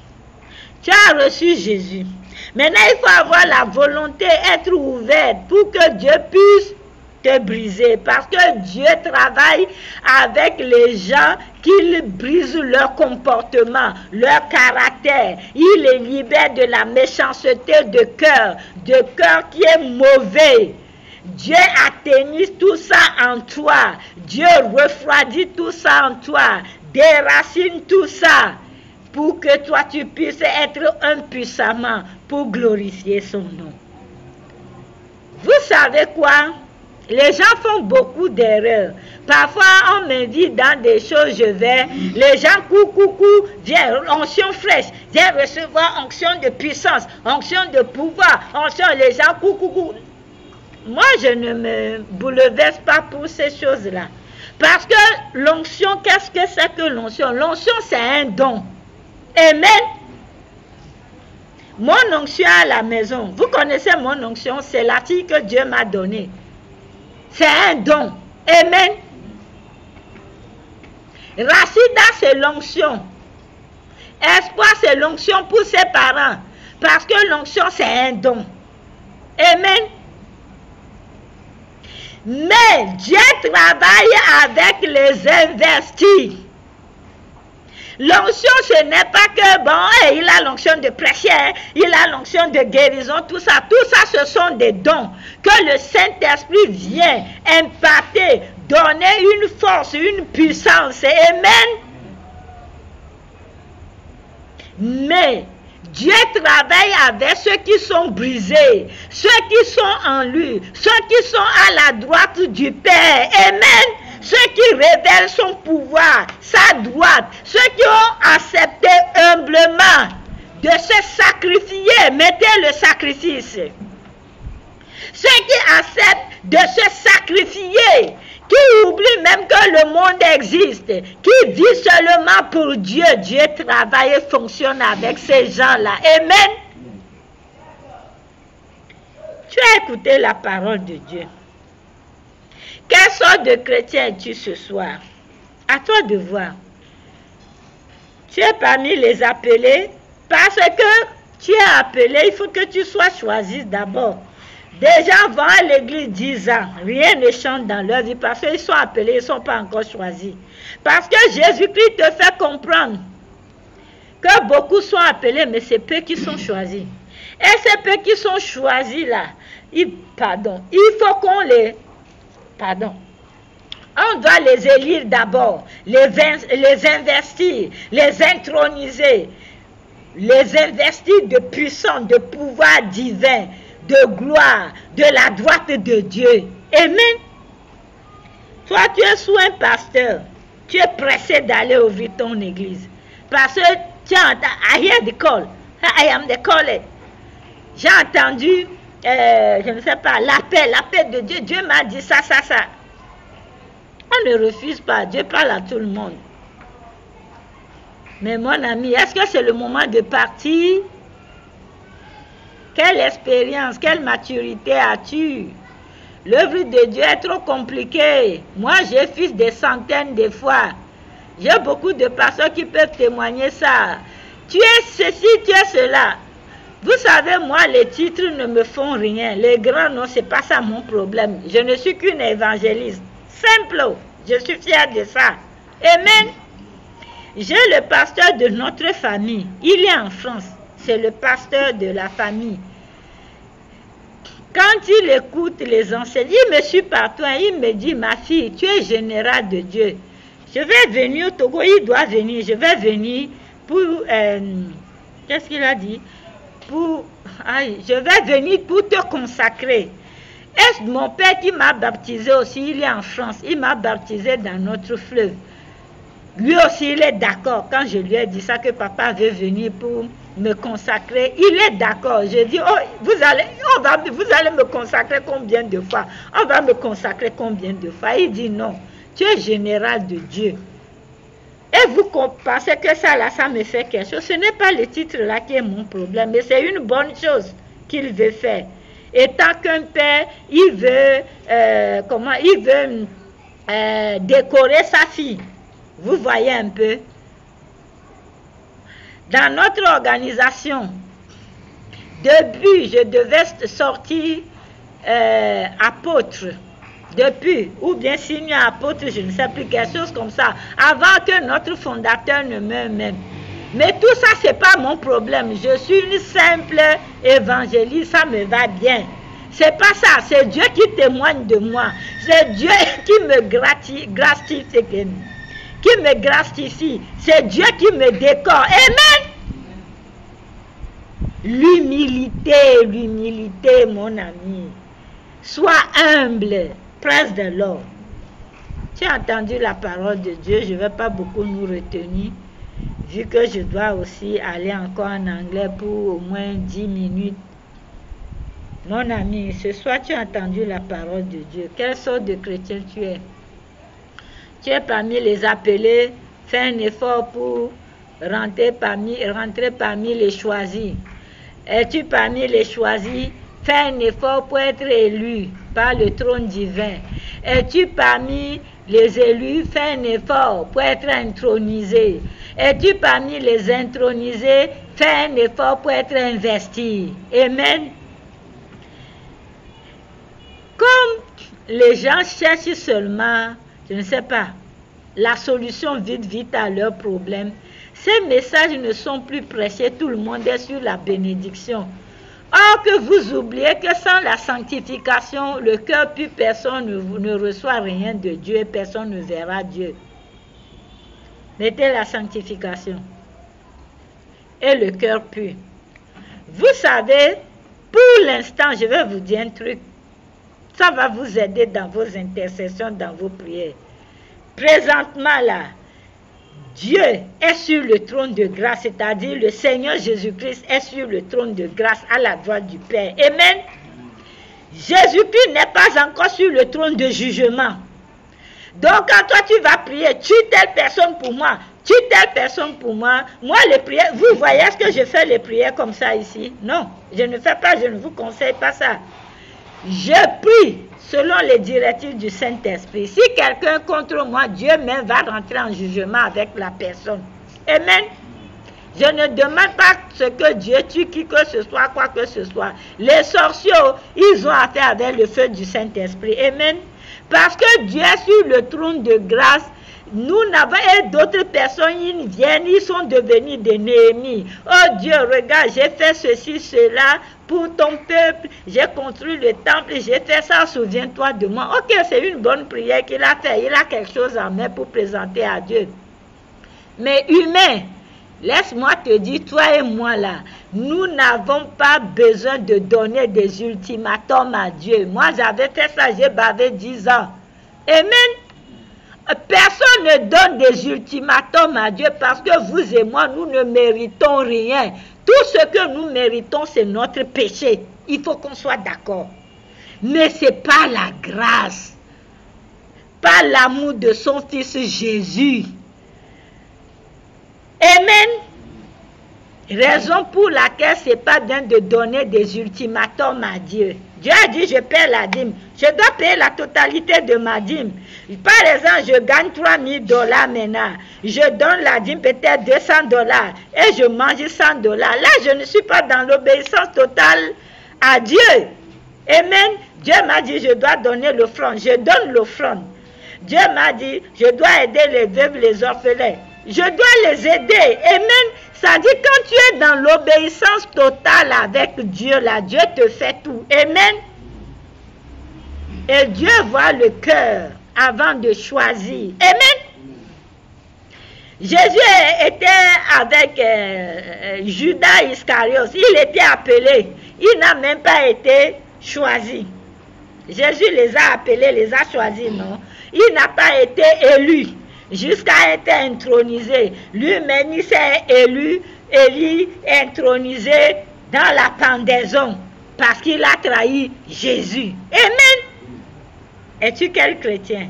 Tu as reçu Jésus. Maintenant, il faut avoir la volonté, être ouverte pour que Dieu puisse te briser. Parce que Dieu travaille avec les gens qui brisent leur comportement, leur caractère. Il les libère de la méchanceté de cœur qui est mauvais. Dieu atténue tout ça en toi. Dieu refroidit tout ça en toi. Déracine tout ça pour que toi tu puisses être impuissamment pour glorifier son nom. Vous savez quoi? Les gens font beaucoup d'erreurs. Parfois, on me dit dans des choses, je vais, les gens coucou, viens, onction fraîche, viens recevoir onction de puissance, onction de pouvoir, onction, les gens coucou. Moi, je ne me bouleverse pas pour ces choses-là. Parce que l'onction, qu'est-ce que c'est que l'onction? L'onction, c'est un don. Amen. Mon onction à la maison, vous connaissez mon onction, c'est la fille que Dieu m'a donnée. C'est un don. Amen. Racida, c'est l'onction. Espoir, c'est l'onction pour ses parents. Parce que l'onction, c'est un don. Amen. Mais Dieu travaille avec les investis. L'onction, ce n'est pas que, bon, il a l'onction de prêcher, il a l'onction de guérison, tout ça. Tout ça, ce sont des dons que le Saint-Esprit vient imparter, donner une force, une puissance. Amen. Mais Dieu travaille avec ceux qui sont brisés, ceux qui sont en lui, ceux qui sont à la droite du Père. Amen. Ceux qui révèlent son pouvoir, sa droite, ceux qui ont accepté humblement de se sacrifier, mettez le sacrifice. Ceux qui acceptent de se sacrifier, qui oublient même que le monde existe, qui vivent seulement pour Dieu. Dieu travaille et fonctionne avec ces gens-là. Amen. Tu as écouté la parole de Dieu. Quelle sorte de chrétien es-tu ce soir? À toi de voir. Tu es parmi les appelés parce que tu es appelé, il faut que tu sois choisi d'abord. Des gens vont à l'église 10 ans, rien ne change dans leur vie parce qu'ils sont appelés, ils ne sont pas encore choisis. Parce que Jésus-Christ te fait comprendre que beaucoup sont appelés, mais c'est peu qui sont choisis. Et ces peu qui sont choisis là, il faut qu'on les... On doit les élire d'abord, les investir, les introniser, les investir de puissance, de pouvoir divin, de gloire, de la droite de Dieu. Amen. Toi, tu es sous un pasteur, tu es pressé d'aller ouvrir ton église. Parce que tu as entendu, I hear the call, I am the caller. J'ai entendu, je ne sais pas, l'appel de Dieu. Dieu m'a dit ça. On ne refuse pas, Dieu parle à tout le monde. Mais mon ami, est-ce que c'est le moment de partir? Quelle expérience, quelle maturité as-tu? L'œuvre de Dieu est trop compliquée. Moi, j'ai fait des centaines de fois. J'ai beaucoup de personnes qui peuvent témoigner ça. Tu es ceci, tu es cela. Vous savez, moi, les titres ne me font rien. Les grands noms, c'est pas ça mon problème. Je ne suis qu'une évangéliste. Simple. Je suis fière de ça. Amen. J'ai le pasteur de notre famille. Il est en France. C'est le pasteur de la famille. Quand il écoute les enseignants, il me suit partout. Il me dit, ma fille, tu es générale de Dieu. Je vais venir au Togo. Il doit venir. Je vais venir pour... qu'est-ce qu'il a dit? Je vais venir pour te consacrer. Et mon père qui m'a baptisé aussi, il est en France. Il m'a baptisé dans notre fleuve. Lui aussi, il est d'accord. Quand je lui ai dit ça, que papa veut venir pour me consacrer, il est d'accord. Je dis, oh, vous allez me consacrer combien de fois? On va me consacrer combien de fois? Il dit non, tu es général de Dieu. Et vous pensez que ça là, ça me fait quelque chose. Ce n'est pas le titre là qui est mon problème, mais c'est une bonne chose qu'il veut faire. Et tant qu'un père, il veut, décorer sa fille. Vous voyez un peu. Dans notre organisation, depuis, je devais sortir apôtre. Depuis, ou bien signer apôtre, je ne sais plus, quelque chose comme ça, avant que notre fondateur ne meure même. Mais tout ça, ce n'est pas mon problème. Je suis une simple évangéliste, ça me va bien. C'est pas ça, c'est Dieu qui témoigne de moi. C'est Dieu qui me gratifie. C'est Dieu qui me décore. Amen. L'humilité, mon ami. Sois humble. Praise the Lord. Tu as entendu la parole de Dieu. Je ne vais pas beaucoup nous retenir, vu que je dois aussi aller encore en anglais pour au moins 10 minutes. Mon ami, ce soir, tu as entendu la parole de Dieu. Quelle sorte de chrétien tu es? Tu es parmi les appelés. Fais un effort pour rentrer parmi les choisis. Es-tu parmi les choisis? Fais un effort pour être élu par le trône divin. Es-tu parmi les élus? Fais un effort pour être intronisé. Es-tu parmi les intronisés? Fais un effort pour être investi. Amen. Comme les gens cherchent seulement, je ne sais pas, la solution vite à leurs problèmes, ces messages ne sont plus prêchés, tout le monde est sur la bénédiction. Or que vous oubliez que sans la sanctification, le cœur pur, personne ne reçoit rien de Dieu et personne ne verra Dieu. Mettez la sanctification et le cœur pur. Vous savez, pour l'instant, je vais vous dire un truc. Ça va vous aider dans vos intercessions, dans vos prières. Présentement là, Dieu est sur le trône de grâce, c'est-à-dire le Seigneur Jésus-Christ est sur le trône de grâce à la droite du Père. Amen. Jésus-Christ n'est pas encore sur le trône de jugement. Donc quand toi tu vas prier, tue telle personne pour moi, tue telle personne pour moi. Moi les prières, vous voyez, est-ce que je fais les prières comme ça ici? Non, je ne fais pas, je ne vous conseille pas ça. Je prie selon les directives du Saint-Esprit. Si quelqu'un contre moi, Dieu même va rentrer en jugement avec la personne. Amen. Je ne demande pas ce que Dieu tue qui que ce soit, quoi que ce soit. Les sorciers, ils ont affaire avec le feu du Saint-Esprit. Amen. Parce que Dieu est sur le trône de grâce. Nous n'avons et d'autres personnes, ils viennent, ils sont devenus des Néhémies. Oh Dieu, regarde, j'ai fait ceci, cela pour ton peuple. J'ai construit le temple, j'ai fait ça, souviens-toi de moi. Ok, c'est une bonne prière qu'il a fait. Il a quelque chose en main pour présenter à Dieu. Mais humain, laisse-moi te dire, toi et moi là, nous n'avons pas besoin de donner des ultimatums à Dieu. Moi, j'avais fait ça, j'ai bavé 10 ans. Amen. Personne ne donne des ultimatums à Dieu parce que vous et moi, nous ne méritons rien. Tout ce que nous méritons, c'est notre péché. Il faut qu'on soit d'accord. Mais ce n'est pas la grâce, pas l'amour de son Fils Jésus. Amen. Raison pour laquelle ce n'est pas bien de donner des ultimatums à Dieu. Dieu a dit, je paie la dîme. Je dois payer la totalité de ma dîme. Par exemple, je gagne $3,000 maintenant. Je donne la dîme peut-être $200 et je mange $100. Là, je ne suis pas dans l'obéissance totale à Dieu. Amen. Dieu m'a dit, je dois donner l'offrande. Je donne l'offrande. Dieu m'a dit, je dois aider les veuves, les orphelins. Je dois les aider. Amen. Ça dit, quand tu es dans l'obéissance totale avec Dieu, là, Dieu te fait tout. Amen. Et Dieu voit le cœur avant de choisir. Amen. Jésus était avec Judas Iscariot. Il était appelé. Il n'a même pas été choisi. Jésus les a appelés, les a choisis, non? Il n'a pas été élu jusqu'à être intronisé. Lui-même, il s'est élu, intronisé dans la pendaison parce qu'il a trahi Jésus. Amen. Es-tu quel chrétien?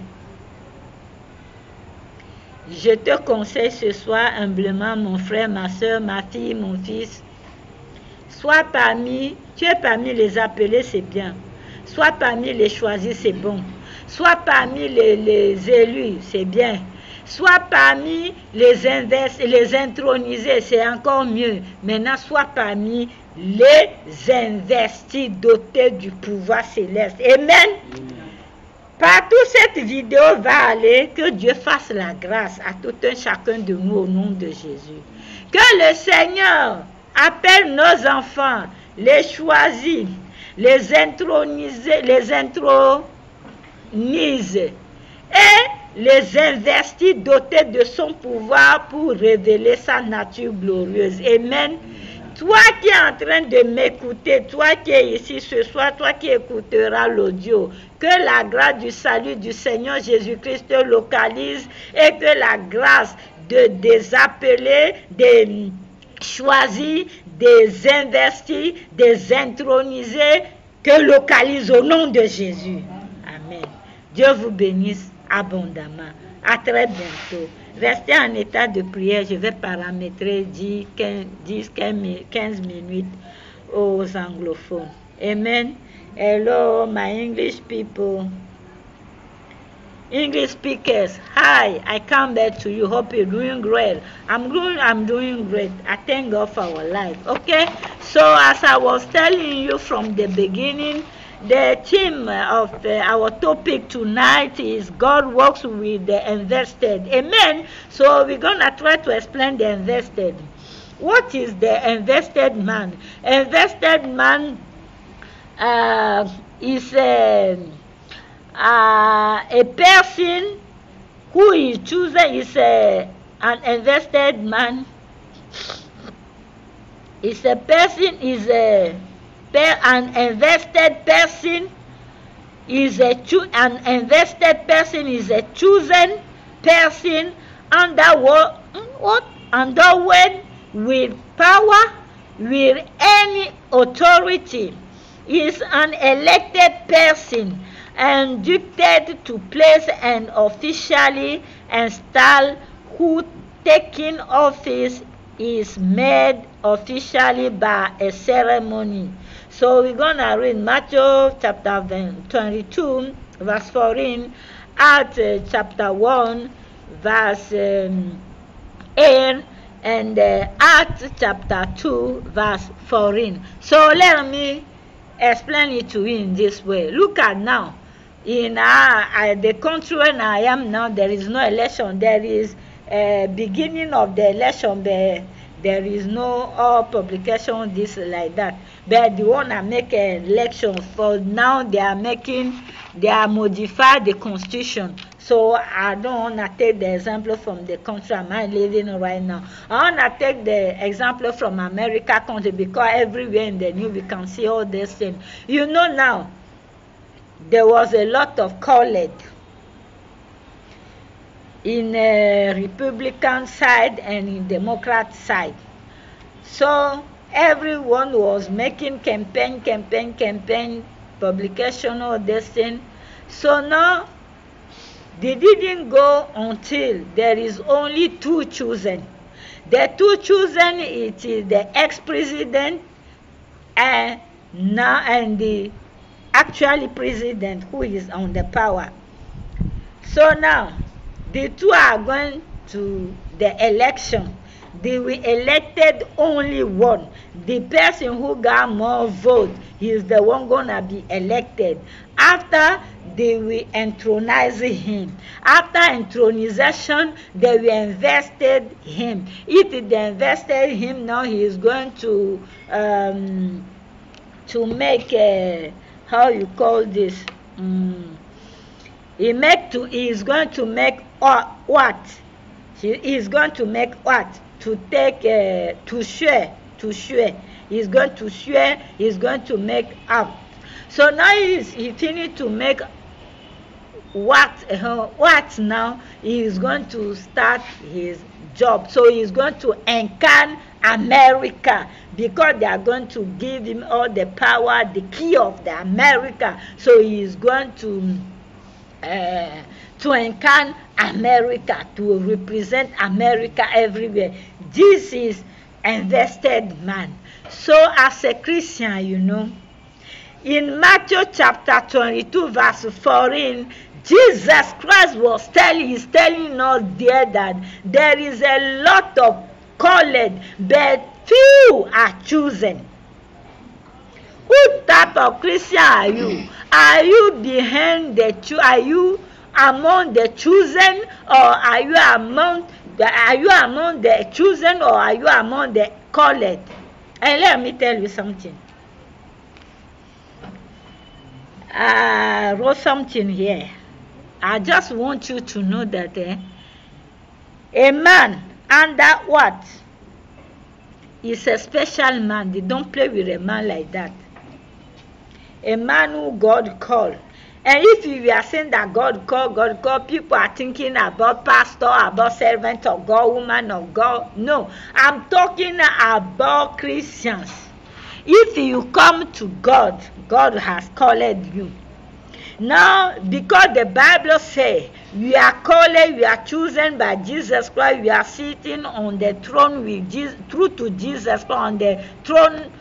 Je te conseille ce soir humblement, mon frère, ma soeur, ma fille, mon fils. Tu es parmi les appelés, c'est bien. Sois parmi les choisis, c'est bon. Sois parmi les élus, c'est bien. Sois parmi les intronisés, c'est encore mieux. Maintenant, sois parmi les investis dotés du pouvoir céleste. Amen. Partout cette vidéo va aller, que Dieu fasse la grâce à tout un chacun de nous au nom de Jésus. Que le Seigneur appelle nos enfants, les choisis, les introniser, les intronise et les investit dotés de son pouvoir pour révéler sa nature glorieuse. Amen. Toi qui es en train de m'écouter, toi qui es ici ce soir, toi qui écouteras l'audio, que la grâce du salut du Seigneur Jésus-Christ te localise et que la grâce des appelés, des choisis, des investis, des intronisés, te localise au nom de Jésus. Amen. Dieu vous bénisse abondamment. À très bientôt. Restez en état de prière. Je vais paramétrer 10-15 minutes aux anglophones. Amen. Hello, my English people. English speakers, hi, I come back to you. Hope you're doing great. I'm doing great. I thank God for our life. Okay, so as I was telling you from the beginning, the theme of our topic tonight is God works with the invested. Amen. So we're gonna try to explain the invested. What is the invested man? Invested man is a person who is chosen is an invested man. Is a person is an invested person is an invested person is a chosen person endowed with power, with any authority. Is an elected person and dictated to place and officially install who taking office is made officially by a ceremony. So we're gonna read Matthew chapter 22 verse 14, Acts chapter 1 verse 8, and Acts chapter 2 verse 14. So let me explain it to you in this way. Look at now. In the country where I am now, there is no election. There is beginning of the election. There is no publication this like that. But the one I make an election for now, they are modify the constitution. So I don't want to take the example from the country I'm living in right now. I want to take the example from America country, because everywhere in the news we can see all these things. You know now, there was a lot of colored in Republican side and in Democrat side. So everyone was making campaign, publication, all this thing. So now they didn't go until there is only two chosen. The two chosen, it is the ex-president and the actually president who is on the power. So now, the two are going to the election. They were elected only one. The person who got more votes, he is the one gonna be elected. After they will entronize him. Make him. If they invested him, now he is going to make how you call this? He is going to make what? He is going to make what? To take to share. He's going to share. He's going to make up. So now he finished to make what now? He is going to start his job. So he is going to incarn America, because they are going to give him all the power, the key of the America. So he is going to incarn America, to represent America everywhere. This is invested man. So as a Christian, you know, in Matthew chapter 22 verse 14, Jesus Christ is telling us there that there is a lot of called, but few are chosen. What type of Christian are you? Are you behind the are you among the chosen, or are you among the chosen, or are you among the called? And let me tell you something. I wrote something here. I just want you to know that a man under what is a special man. They don't play with a man like that. A man who God called. And if you are saying that God called, people are thinking about pastor, about servant of God, woman of God. No, I'm talking about Christians. If you come to God, God has called you. Now, because the Bible says you are called, you are chosen by Jesus Christ, you are sitting on the throne with Jesus, through to Jesus Christ, on the throne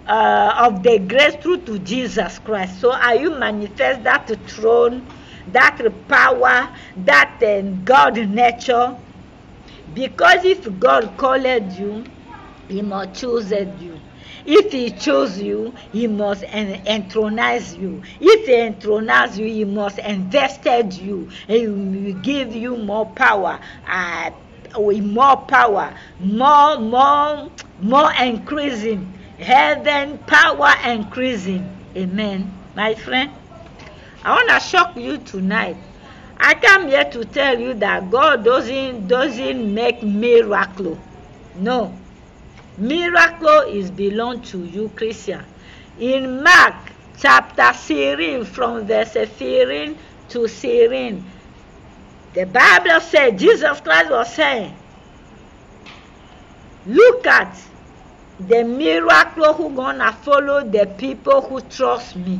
of the grace through to Jesus Christ. So are you manifest that throne, that power, that God nature? Because if God called you, he must choose you. If he chose you, he must entronize you. If he entronizes you, he must invest you. He will give you more power, more increasing. Heaven power increasing. Amen. My friend, I want to shock you tonight. I come here to tell you that God doesn't make miracle. No. Miracle is belong to you, Christian. In Mark chapter 13, from verse 13 to 13, the Bible said, Jesus Christ was saying, look at the miracle who gonna follow the people who trust me.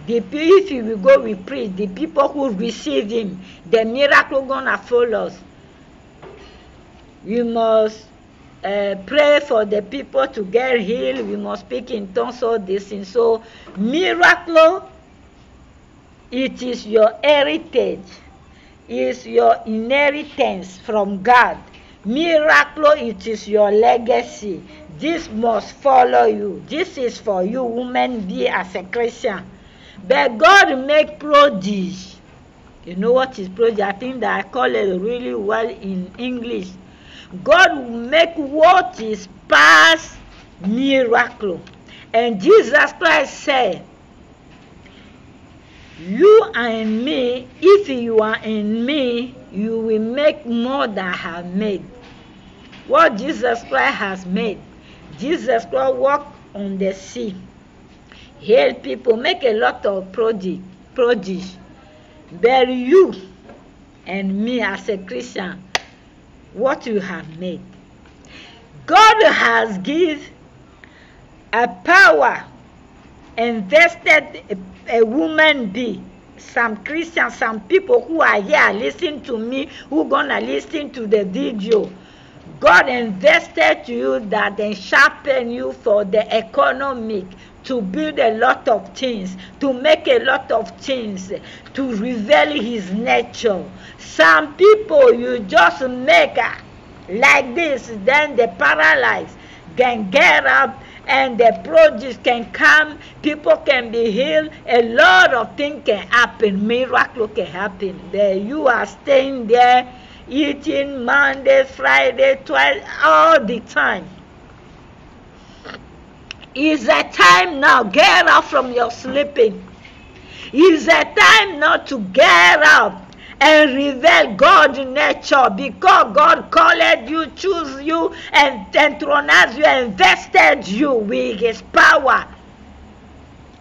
If you will go with preach, the people who receive him, the miracle gonna follow us. You must pray for the people to get healed. We must speak in tongues, all this thing. So miracle, it is your heritage, is your inheritance from God. Miracle, it is your legacy. This must follow you. This is for you, woman, be as a Christian. But God make prodigy. You know what is prodigy? I think that I call it really well in English. God will make what is past miracle. And Jesus Christ said, you are in me. If you are in me, you will make more than I have made. What Jesus Christ has made. Jesus Christ walked on the sea, healed people, make a lot of prodigy. But you and me as a Christian, what you have made. God has given a power, invested a woman be. Some Christians, some people who are here listening to me, who gonna listen to the video. God invested to you that they sharpen you for the economic, to build a lot of things, to make a lot of things, to reveal his nature. Some people you just make like this, then the paralyzed can get up and the produce can come, people can be healed, a lot of things can happen, miracle can happen. There you are staying there, eating Monday, Friday, twice, all the time. It's a time now, get up from your sleeping. It's a time now to get up and reveal God's nature, because God called you, choose you, and enthroned you, invested you with his power.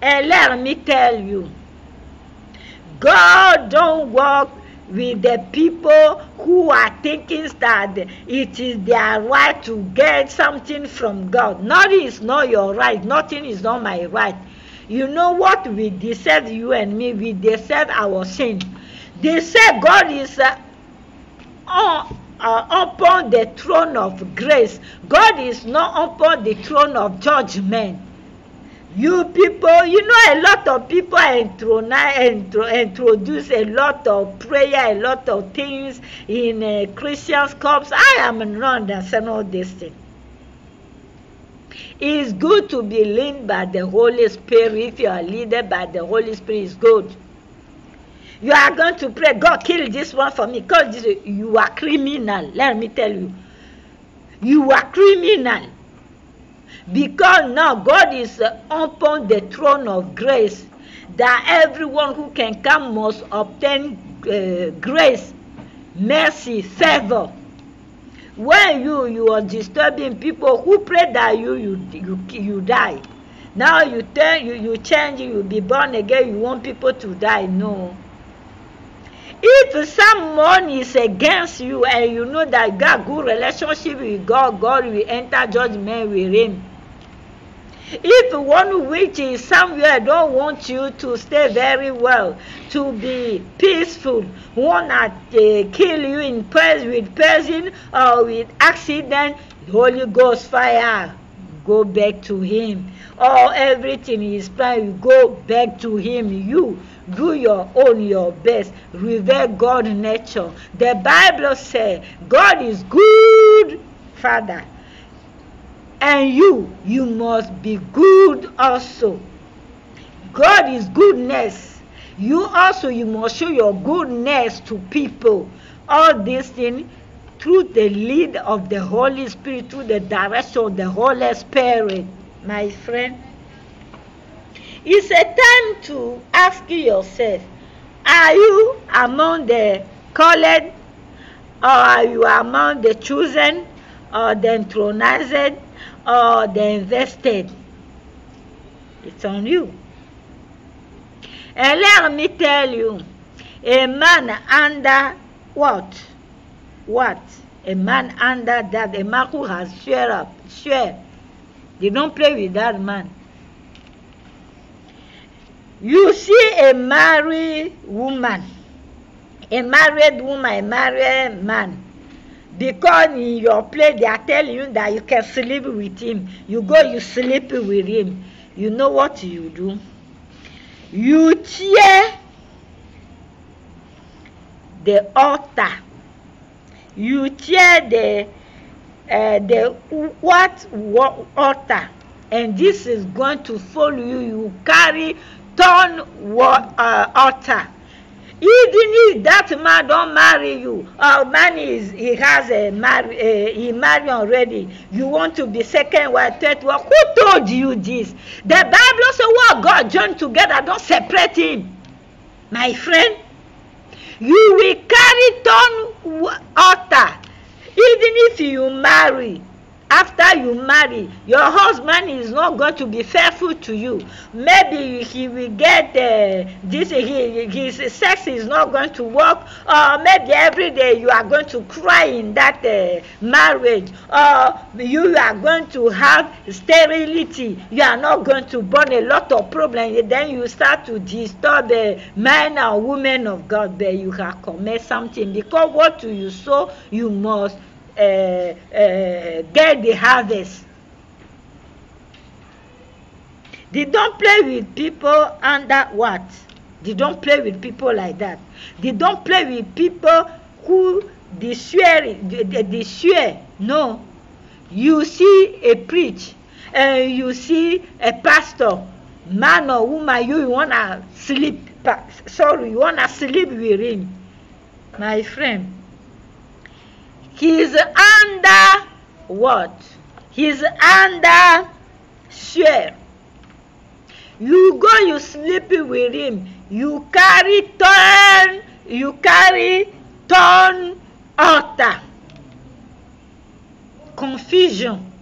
And let me tell you, God don't work with the people who are thinking that it is their right to get something from God. Nothing is not your right. Nothing is not my right. You know what? We deceive you and me. We deceive our sin. They say God is upon the throne of grace. God is not upon the throne of judgment. You people, you know, a lot of people introduce a lot of prayer, a lot of things in Christian corps. I am not understand all this thing. It's good to be led by the Holy Spirit. If you are led by the Holy Spirit, it's good. You are going to pray, God, kill this one for me, because you are criminal. Let me tell you. You are criminal. Because now God is upon the throne of grace, that everyone who can come must obtain grace, mercy, favor. When you are disturbing people who pray that you die. Now you change, you be born again, you want people to die. No. If someone is against you and you know that you got good relationship with God, God will enter judgment with him. If one which is somewhere don't want you to stay very well, to be peaceful, wanna kill you in with person or with accident, Holy Ghost fire, go back to him. Or everything is fine, go back to him. You do your own, your best. Reveal God's nature. The Bible says God is good, Father. And you must be good also. God is goodness. You must show your goodness to people. All these things through the lead of the Holy Spirit, through the direction of the Holy Spirit, my friend. It's a time to ask yourself, are you among the called, or are you among the chosen, or the enthroned, or the invested? It's on you. And let me tell you, a man under what? What? A man under that, a man who has swear. They don't play with that man. You see a married woman, a married man, because in your place they are telling you that you can sleep with him. You go, you sleep with him. You know what you do? You tear the altar. You tear the altar, and this is going to follow you. You carry turn altar. Even if that man don't marry you, or man he married already, you want to be second wife, third wife. Who told you this? The Bible says what God joined together, don't separate him. My friend, you will carry turn altar. Even if you marry, after you marry, your husband is not going to be faithful to you. Maybe he will get his sex is not going to work, or maybe every day you are going to cry in that marriage, or you are going to have sterility. You are not going to burn a lot of problems. Then you start to disturb men and women of God. But you have commit something, because what you sow, you must get the harvest. They don't play with people under what? They don't play with people like that. They don't play with people who they swear. No. You see a preach, and you see a pastor, man or woman, you wanna sleep. You wanna sleep with him, my friend. He's under what? He's under swear. You go, you sleep with him. You carry turn altar. Confusion.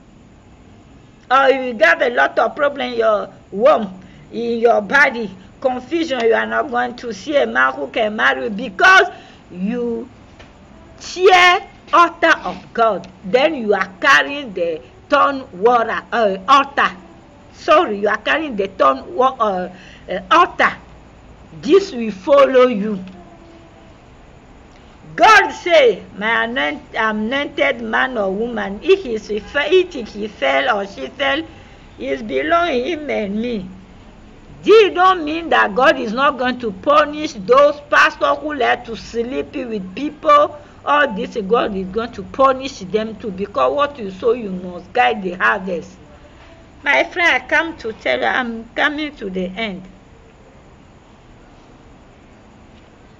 Or you got a lot of problem in your womb, in your body. Confusion. You are not going to see a man who can marry because you tear altar of God. Then you are carrying the turn water altar. Sorry, you are carrying the turn altar. This will follow you. God say, my anointed man or woman, if he fell or she fell, it's belonging him and me. This don't mean that God is not going to punish those pastors who like to sleep with people. All this, God is going to punish them too, because what you sow, you must guide the harvest. My friend, I come to tell you, I'm coming to the end.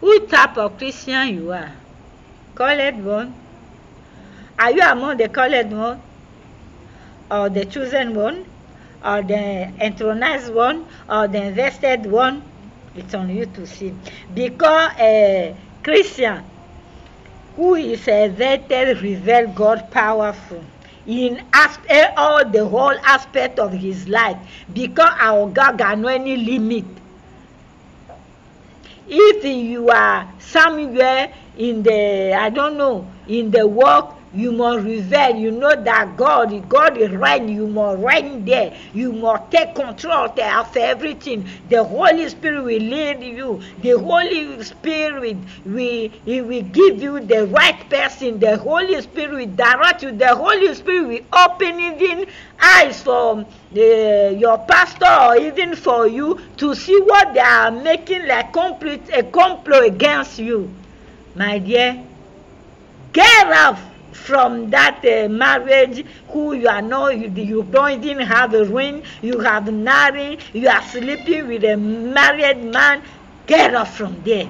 What type of Christian you are? Colored one? Are you among the colored one? Or the chosen one? Or the enthronized one? Or the invested one? It's on you to see. Because a Christian who is elevated reveal God powerful in all the whole aspect of his life, because our God got no any limit. If you are somewhere in the, I don't know, in the work, you must reveal, you know that God is reign, you must reign there. You must take control of everything. The Holy Spirit will lead you. The Holy Spirit will give you the right person. The Holy Spirit will direct you. The Holy Spirit will open even eyes for your pastor or even for you to see what they are making like a complot against you. My dear, get up from that marriage who you are not, you don't even have a ring, you have nothing, you are sleeping with a married man. Get up from there.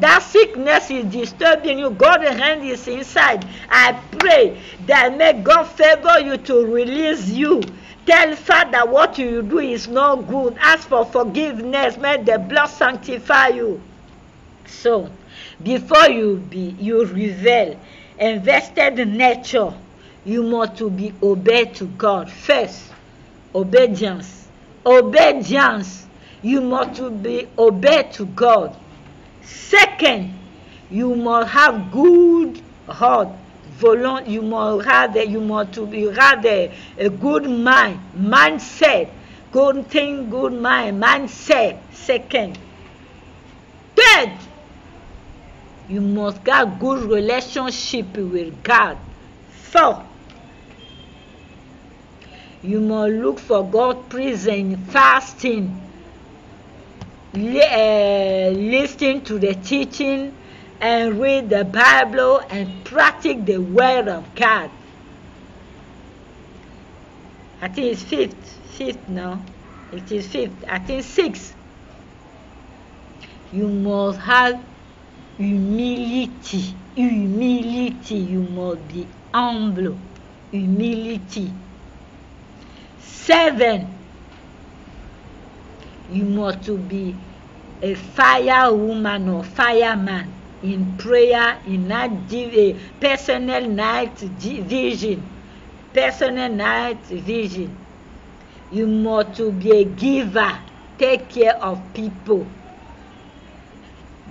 That sickness is disturbing you. God's hand is inside. I pray that may God favor you to release you. Tell Father what you do is not good. Ask for forgiveness. May the blood sanctify you. So, before you reveal invested nature, you must to be obeyed to God. First, obedience. You must to be obeyed to God. Second, you must have good heart. You must have a good mindset. Good thing, good mindset. Second. Third, you must have good relationship with God. Fourth, you must look for God's presence, fasting, listen to the teaching, and read the Bible and practice the Word of God. I think it's fifth now. It is fifth. I think sixth. You must have humility. You must be humble. Humility. 7, you must to be a fire woman or fireman in prayer, in personal night vision. You must to be a giver, take care of people.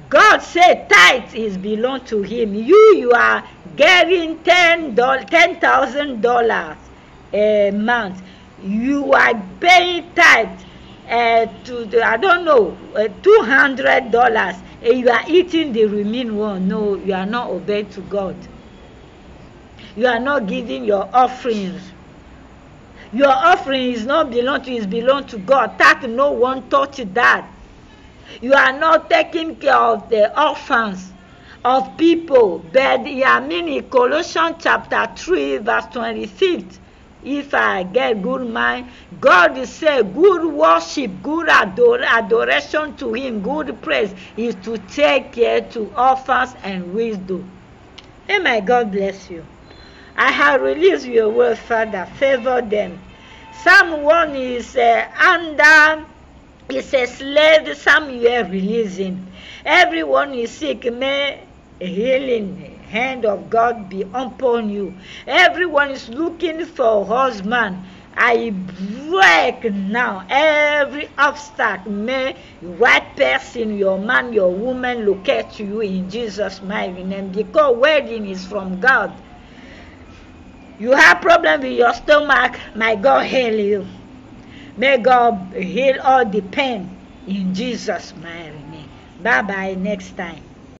God said tithe is belong to him. You are getting $10,000 a month. You are paying tithe $200. You are eating the remaining one. No, you are not obeying to God. You are not giving your offerings. Your offering is not belong to you, it belong to God. That no one touch that. You are not taking care of the orphans of people. But I mean in Colossians chapter 3 verse 25. If I get good mind, God is saying good worship, good adoration to Him, good praise is to take care to orphans and wisdom. And may God bless you. I have released your word, Father. Favor them. Someone is under, is a slave. Some you are releasing. Everyone is sick. May healing hand of God be upon you. Everyone is looking for a husband. I break now every obstacle. May the right person, your man, your woman, locate you in Jesus' mighty name. Because wedding is from God. You have problem with your stomach, may God heal you. May God heal all the pain in Jesus' mighty name. Bye-bye next time.